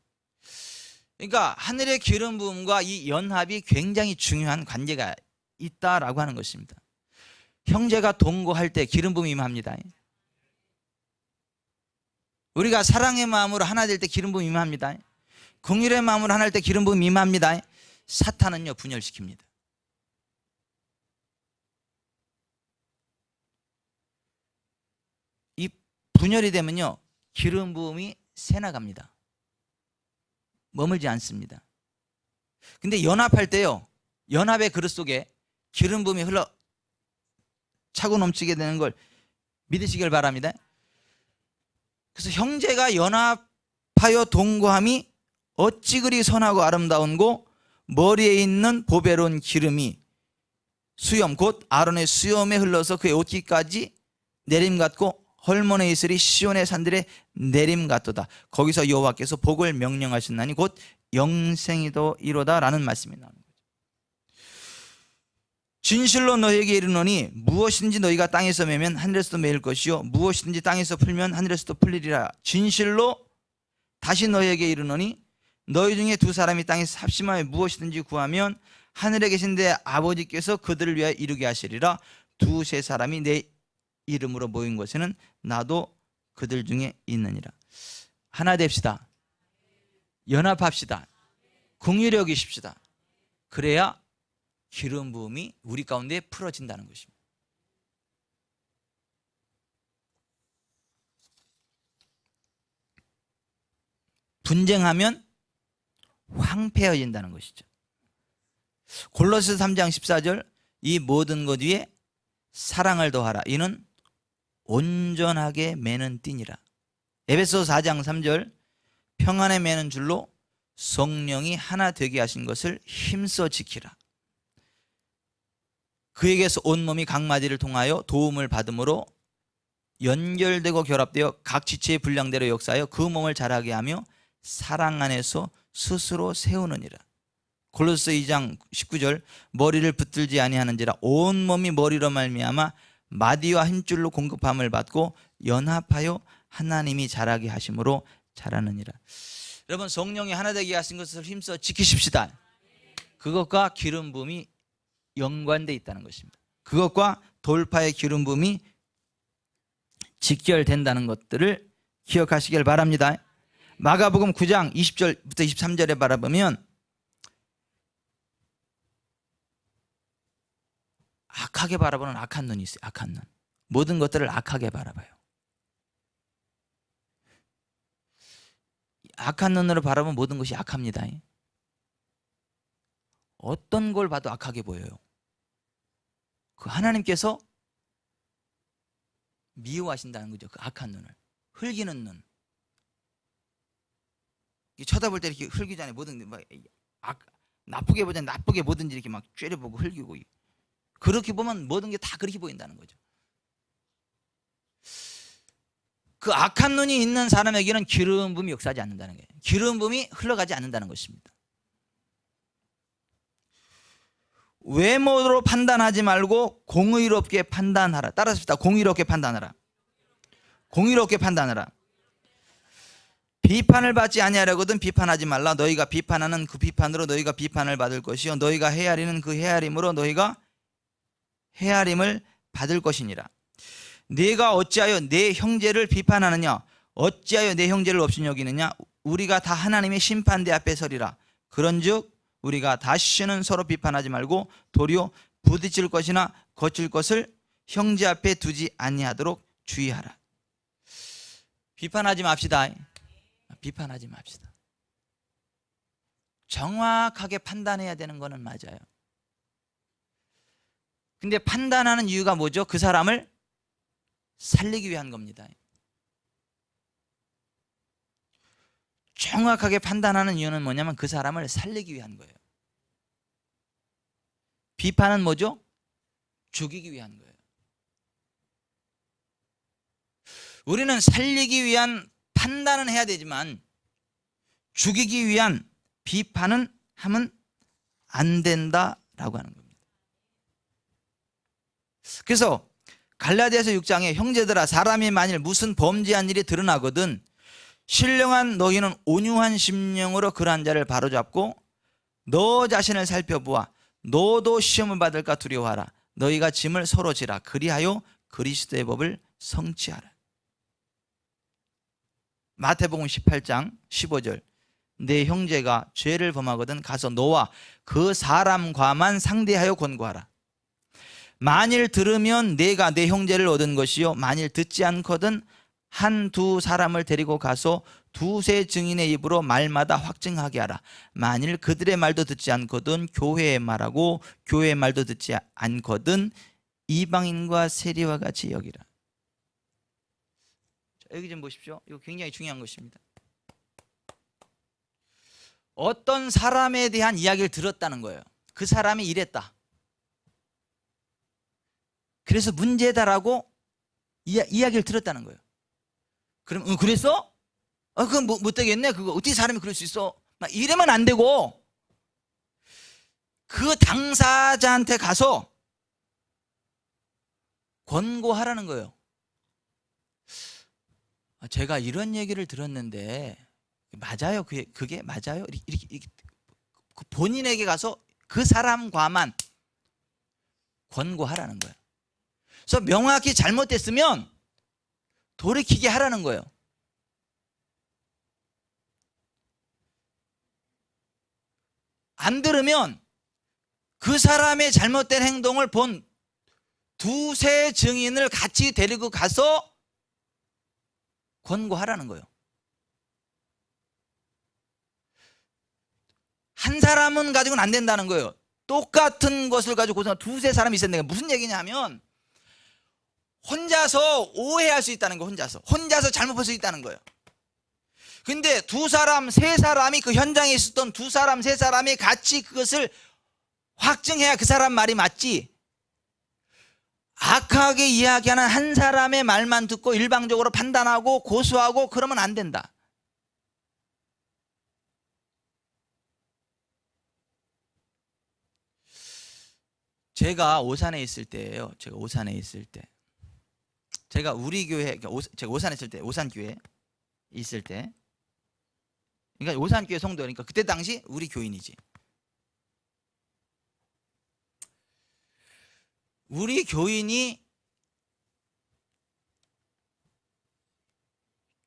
그러니까 하늘의 기름 부음과 이 연합이 굉장히 중요한 관계가 있다라고 하는 것입니다. 형제가 동거할 때 기름 부음이 임합니다. 우리가 사랑의 마음으로 하나 될 때 기름 부음이 임합니다. 긍휼의 마음으로 하나 될 때 기름 부음이 임합니다. 사탄은요 분열시킵니다. 이 분열이 되면요 기름 부음이 새나갑니다. 머물지 않습니다. 근데 연합할 때요 연합의 그릇 속에 기름 부음이 흘러 차고 넘치게 되는 걸 믿으시길 바랍니다. 그래서 형제가 연합하여 동거함이 어찌 그리 선하고 아름다운고 머리에 있는 보배로운 기름이 수염 곧 아론의 수염에 흘러서 그의 옷깃까지 내림 같고 헐몬에 있으리 시온의 산들의 내림 같도다. 거기서 여호와께서 복을 명령하셨나니 곧 영생이도이로다 라는 말씀이 나옵니다. 진실로 너에게 이르노니 무엇이든지 너희가 땅에서 매면 하늘에서도 매일 것이요 무엇이든지 땅에서 풀면 하늘에서도 풀리리라. 진실로 다시 너희에게 이르노니 너희 중에 두 사람이 땅에서 합심하여 무엇이든지 구하면 하늘에 계신 내 아버지께서 그들을 위하여 이루게 하시리라. 두세 사람이 내 이름으로 모인 곳에는 나도 그들 중에 있느니라. 하나 됩시다. 연합합시다. 긍휼히 여기십시다. 그래야 기름 부음이 우리 가운데 풀어진다는 것입니다. 분쟁하면 황폐해진다는 것이죠. 골로새 3장 14절 이 모든 것 위에 사랑을 더하라. 이는 온전하게 매는 띠니라. 에베소 4장 3절 평안에 매는 줄로 성령이 하나 되게 하신 것을 힘써 지키라. 그에게서 온몸이 각 마디를 통하여 도움을 받음으로 연결되고 결합되어 각 지체의 분량대로 역사하여 그 몸을 자라게 하며 사랑 안에서 스스로 세우느니라. 골로새 2장 19절 머리를 붙들지 아니하는지라 온몸이 머리로 말미암아 마디와 힘줄로 공급함을 받고 연합하여 하나님이 자라게 하심으로 자라느니라. 여러분 성령이 하나 되게 하신 것을 힘써 지키십시다. 그것과 기름 부음이 연관되어 있다는 것입니다. 그것과 돌파의 기름 부음이 직결된다는 것들을 기억하시길 바랍니다. 마가복음 9장 20절부터 23절에 바라보면 악하게 바라보는 악한 눈이 있어요. 악한 눈. 모든 것들을 악하게 바라봐요. 악한 눈으로 바라보면 모든 것이 악합니다. 어떤 걸 봐도 악하게 보여요. 그 하나님께서 미워하신다는 거죠. 그 악한 눈을. 흘기는 눈. 쳐다볼 때 이렇게 흘기지 않아요. 뭐든 막 나쁘게 보자 나쁘게 뭐든지 이렇게 막 째려보고 흘기고. 그렇게 보면 모든 게 다 그렇게 보인다는 거죠. 그 악한 눈이 있는 사람에게는 기름 부음이 역사하지 않는다는 거예요. 기름 부음이 흘러가지 않는다는 것입니다. 외모로 판단하지 말고 공의롭게 판단하라. 따라합시다. 공의롭게 판단하라. 공의롭게 판단하라. 비판을 받지 아니하려거든 비판하지 말라. 너희가 비판하는 그 비판으로 너희가 비판을 받을 것이요 너희가 헤아리는 그 헤아림으로 너희가 헤아림을 받을 것이니라. 네가 어찌하여 내 형제를 비판하느냐 어찌하여 내 형제를 없이 여기느냐 우리가 다 하나님의 심판대 앞에 서리라. 그런즉 우리가 다시는 서로 비판하지 말고 도리어 부딪힐 것이나 거칠 것을 형제 앞에 두지 아니하도록 주의하라. 비판하지 맙시다. 비판하지 맙시다. 정확하게 판단해야 되는 거는 맞아요. 근데 판단하는 이유가 뭐죠? 그 사람을 살리기 위한 겁니다. 정확하게 판단하는 이유는 뭐냐면 그 사람을 살리기 위한 거예요. 비판은 뭐죠? 죽이기 위한 거예요. 우리는 살리기 위한 판단은 해야 되지만 죽이기 위한 비판은 하면 안 된다라고 하는 겁니다. 그래서 갈라디아서 6장에 형제들아 사람이 만일 무슨 범죄한 일이 드러나거든 신령한 너희는 온유한 심령으로 그러한 자를 바로잡고 너 자신을 살펴보아 너도 시험을 받을까 두려워하라. 너희가 짐을 서로 지라. 그리하여 그리스도의 법을 성취하라. 마태복음 18장 15절 내 형제가 죄를 범하거든 가서 너와 그 사람과만 상대하여 권고하라. 만일 들으면 내가 내 형제를 얻은 것이요 만일 듣지 않거든 한두 사람을 데리고 가서 두세 증인의 입으로 말마다 확증하게 하라. 만일 그들의 말도 듣지 않거든 교회의 말하고 교회의 말도 듣지 않거든 이방인과 세리와 같이 여기라. 자, 여기 좀 보십시오. 이거 굉장히 중요한 것입니다. 어떤 사람에 대한 이야기를 들었다는 거예요. 그 사람이 이랬다. 그래서 문제다라고 이야기를 들었다는 거예요. 그럼 그래서? 그건 못 되겠네. 그거 어떻게 사람이 그럴 수 있어? 막 이러면 안 되고 그 당사자한테 가서 권고하라는 거예요. 제가 이런 얘기를 들었는데 맞아요? 그게 맞아요? 이렇게 본인에게 가서 그 사람과만 권고하라는 거예요. 그래서 명확히 잘못됐으면 돌이키게 하라는 거예요. 안 들으면 그 사람의 잘못된 행동을 본 두세 증인을 같이 데리고 가서 권고하라는 거예요. 한 사람은 가지고는 안 된다는 거예요. 똑같은 것을 가지고 두세 사람이 있었는데 무슨 얘기냐 하면 혼자서 오해할 수 있다는 거예요. 혼자서 잘못할 수 있다는 거예요. 근데 두 사람, 세 사람이 그 현장에 있었던 두 사람, 세 사람이 같이 그것을 확증해야 그 사람 말이 맞지. 악하게 이야기하는 한 사람의 말만 듣고 일방적으로 판단하고 고소하고 그러면 안 된다. 제가 오산에 있을 때예요. 제가 우리 교회, 제가 오산에 있을 때, 오산교회 있을 때, 그러니까 오산교회 성도니까 그때 당시 우리 교인이지. 우리 교인이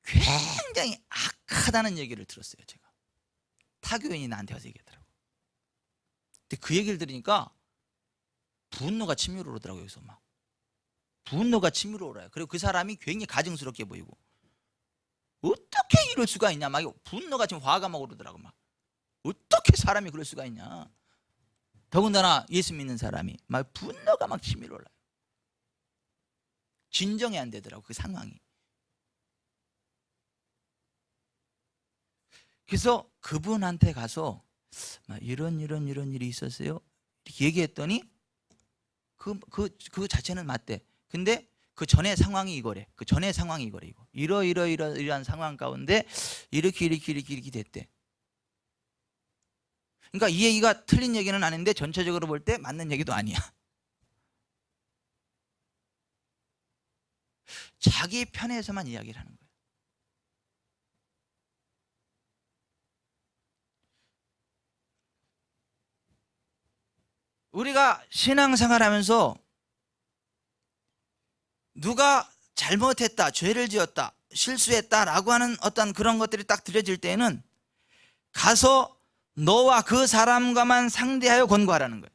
굉장히 악하다는 얘기를 들었어요. 제가 타교인이 나한테 와서 얘기하더라고. 근데 그 얘기를 들으니까 분노가 치밀어 오르더라고요. 여기서 막 분노가 치밀어 오르요. 그리고 그 사람이 굉장히 가증스럽게 보이고 어떻게 이럴 수가 있냐 막 분노가 지금 화가 막 오르더라고. 막 어떻게 사람이 그럴 수가 있냐. 더군다나 예수 믿는 사람이 막 분노가 막 치밀어 올라요. 진정이 안 되더라고 그 상황이. 그래서 그분한테 가서 막 이런 일이 있었어요. 이렇게 얘기했더니 그 자체는 맞대. 근데 그 전에 상황이 이거래. 이거. 이러한 상황 가운데 이렇게 됐대. 그러니까 이 얘기가 틀린 얘기는 아닌데 전체적으로 볼 때 맞는 얘기도 아니야. 자기 편에서만 이야기를 하는 거예요. 우리가 신앙생활하면서 누가 잘못했다, 죄를 지었다, 실수했다라고 하는 어떤 그런 것들이 딱 들려질 때에는 가서 너와 그 사람과만 상대하여 권고하라는 거예요.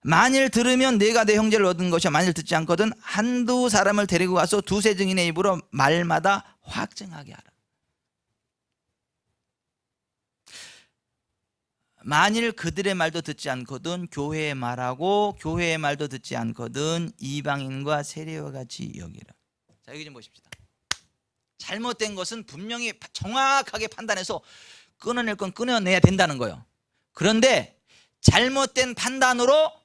만일 들으면 내가 내 형제를 얻은 것이야. 만일 듣지 않거든 한두 사람을 데리고 가서 두세 증인의 입으로 말마다 확증하게 하라. 만일 그들의 말도 듣지 않거든 교회의 말하고 교회의 말도 듣지 않거든 이방인과 세리와 같이 여기라. 자, 여기 좀 보십시다. 잘못된 것은 분명히 정확하게 판단해서 끊어낼 건 끊어내야 된다는 거예요. 그런데 잘못된 판단으로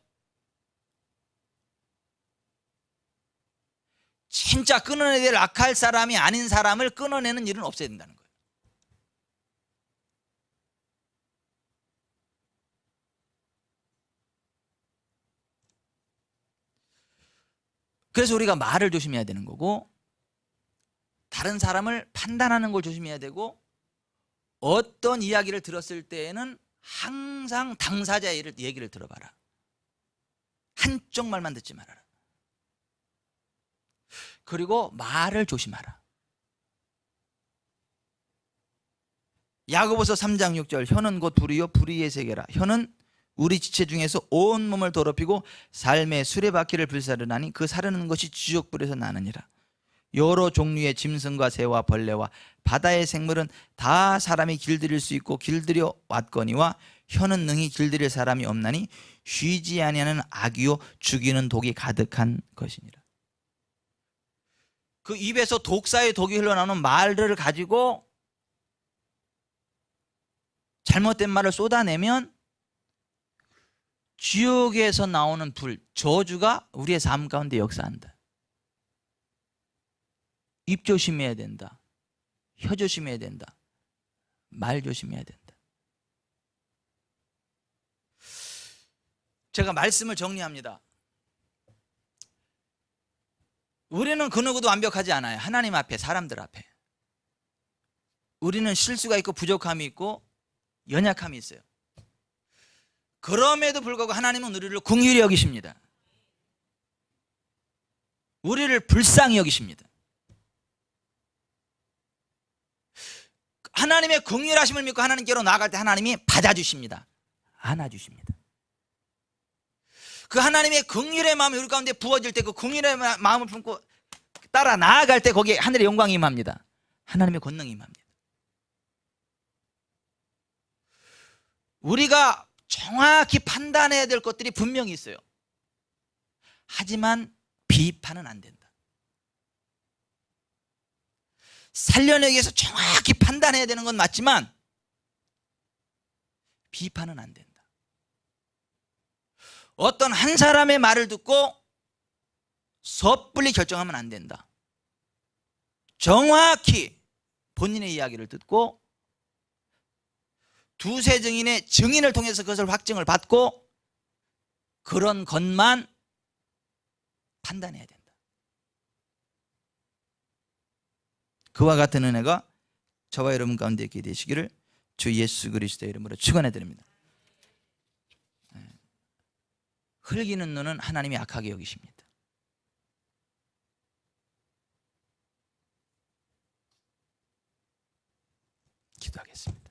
진짜 끊어내야 될 악할 사람이 아닌 사람을 끊어내는 일은 없어야 된다는 거예요. 그래서 우리가 말을 조심해야 되는 거고, 다른 사람을 판단하는 걸 조심해야 되고, 어떤 이야기를 들었을 때에는 항상 당사자의 얘기를 들어봐라. 한쪽 말만 듣지 말아라. 그리고 말을 조심하라. 야고보서 3장 6절, 혀는 곧 불이요 불의의 세계라. 혀는 우리 지체 중에서 온 몸을 더럽히고 삶의 수레바퀴를 불사르나니 그 사르는 것이 지옥불에서 나느니라. 여러 종류의 짐승과 새와 벌레와 바다의 생물은 다 사람이 길들일 수 있고 길들여 왔거니와 혀는 능히 길들일 사람이 없나니 쉬지 아니하는 악이요 죽이는 독이 가득한 것이니라. 그 입에서 독사의 독이 흘러나오는 말을 가지고 잘못된 말을 쏟아내면 지옥에서 나오는 불, 저주가 우리의 삶 가운데 역사한다. 입 조심해야 된다. 혀 조심해야 된다. 말 조심해야 된다. 제가 말씀을 정리합니다. 우리는 그 누구도 완벽하지 않아요. 하나님 앞에, 사람들 앞에. 우리는 실수가 있고 부족함이 있고 연약함이 있어요. 그럼에도 불구하고 하나님은 우리를 긍휼히 여기십니다. 우리를 불쌍히 여기십니다. 하나님의 긍휼하심을 믿고 하나님께로 나아갈 때 하나님이 받아주십니다. 안아주십니다. 그 하나님의 긍휼의 마음이 우리 가운데 부어질 때 그 긍휼의 마음을 품고 따라 나아갈 때 거기에 하늘의 영광이 임합니다. 하나님의 권능이 임합니다. 우리가 정확히 판단해야 될 것들이 분명히 있어요. 하지만 비판은 안 된다. 살려내기 위해서 정확히 판단해야 되는 건 맞지만 비판은 안 된다. 어떤 한 사람의 말을 듣고 섣불리 결정하면 안 된다. 정확히 본인의 이야기를 듣고 두세 증인의 증인을 통해서 그것을 확증을 받고 그런 것만 판단해야 된다. 그와 같은 은혜가 저와 여러분 가운데 있게 되시기를 주 예수 그리스도의 이름으로 축원해 드립니다. 흘기는 눈은 하나님이 악하게 여기십니다. 기도하겠습니다.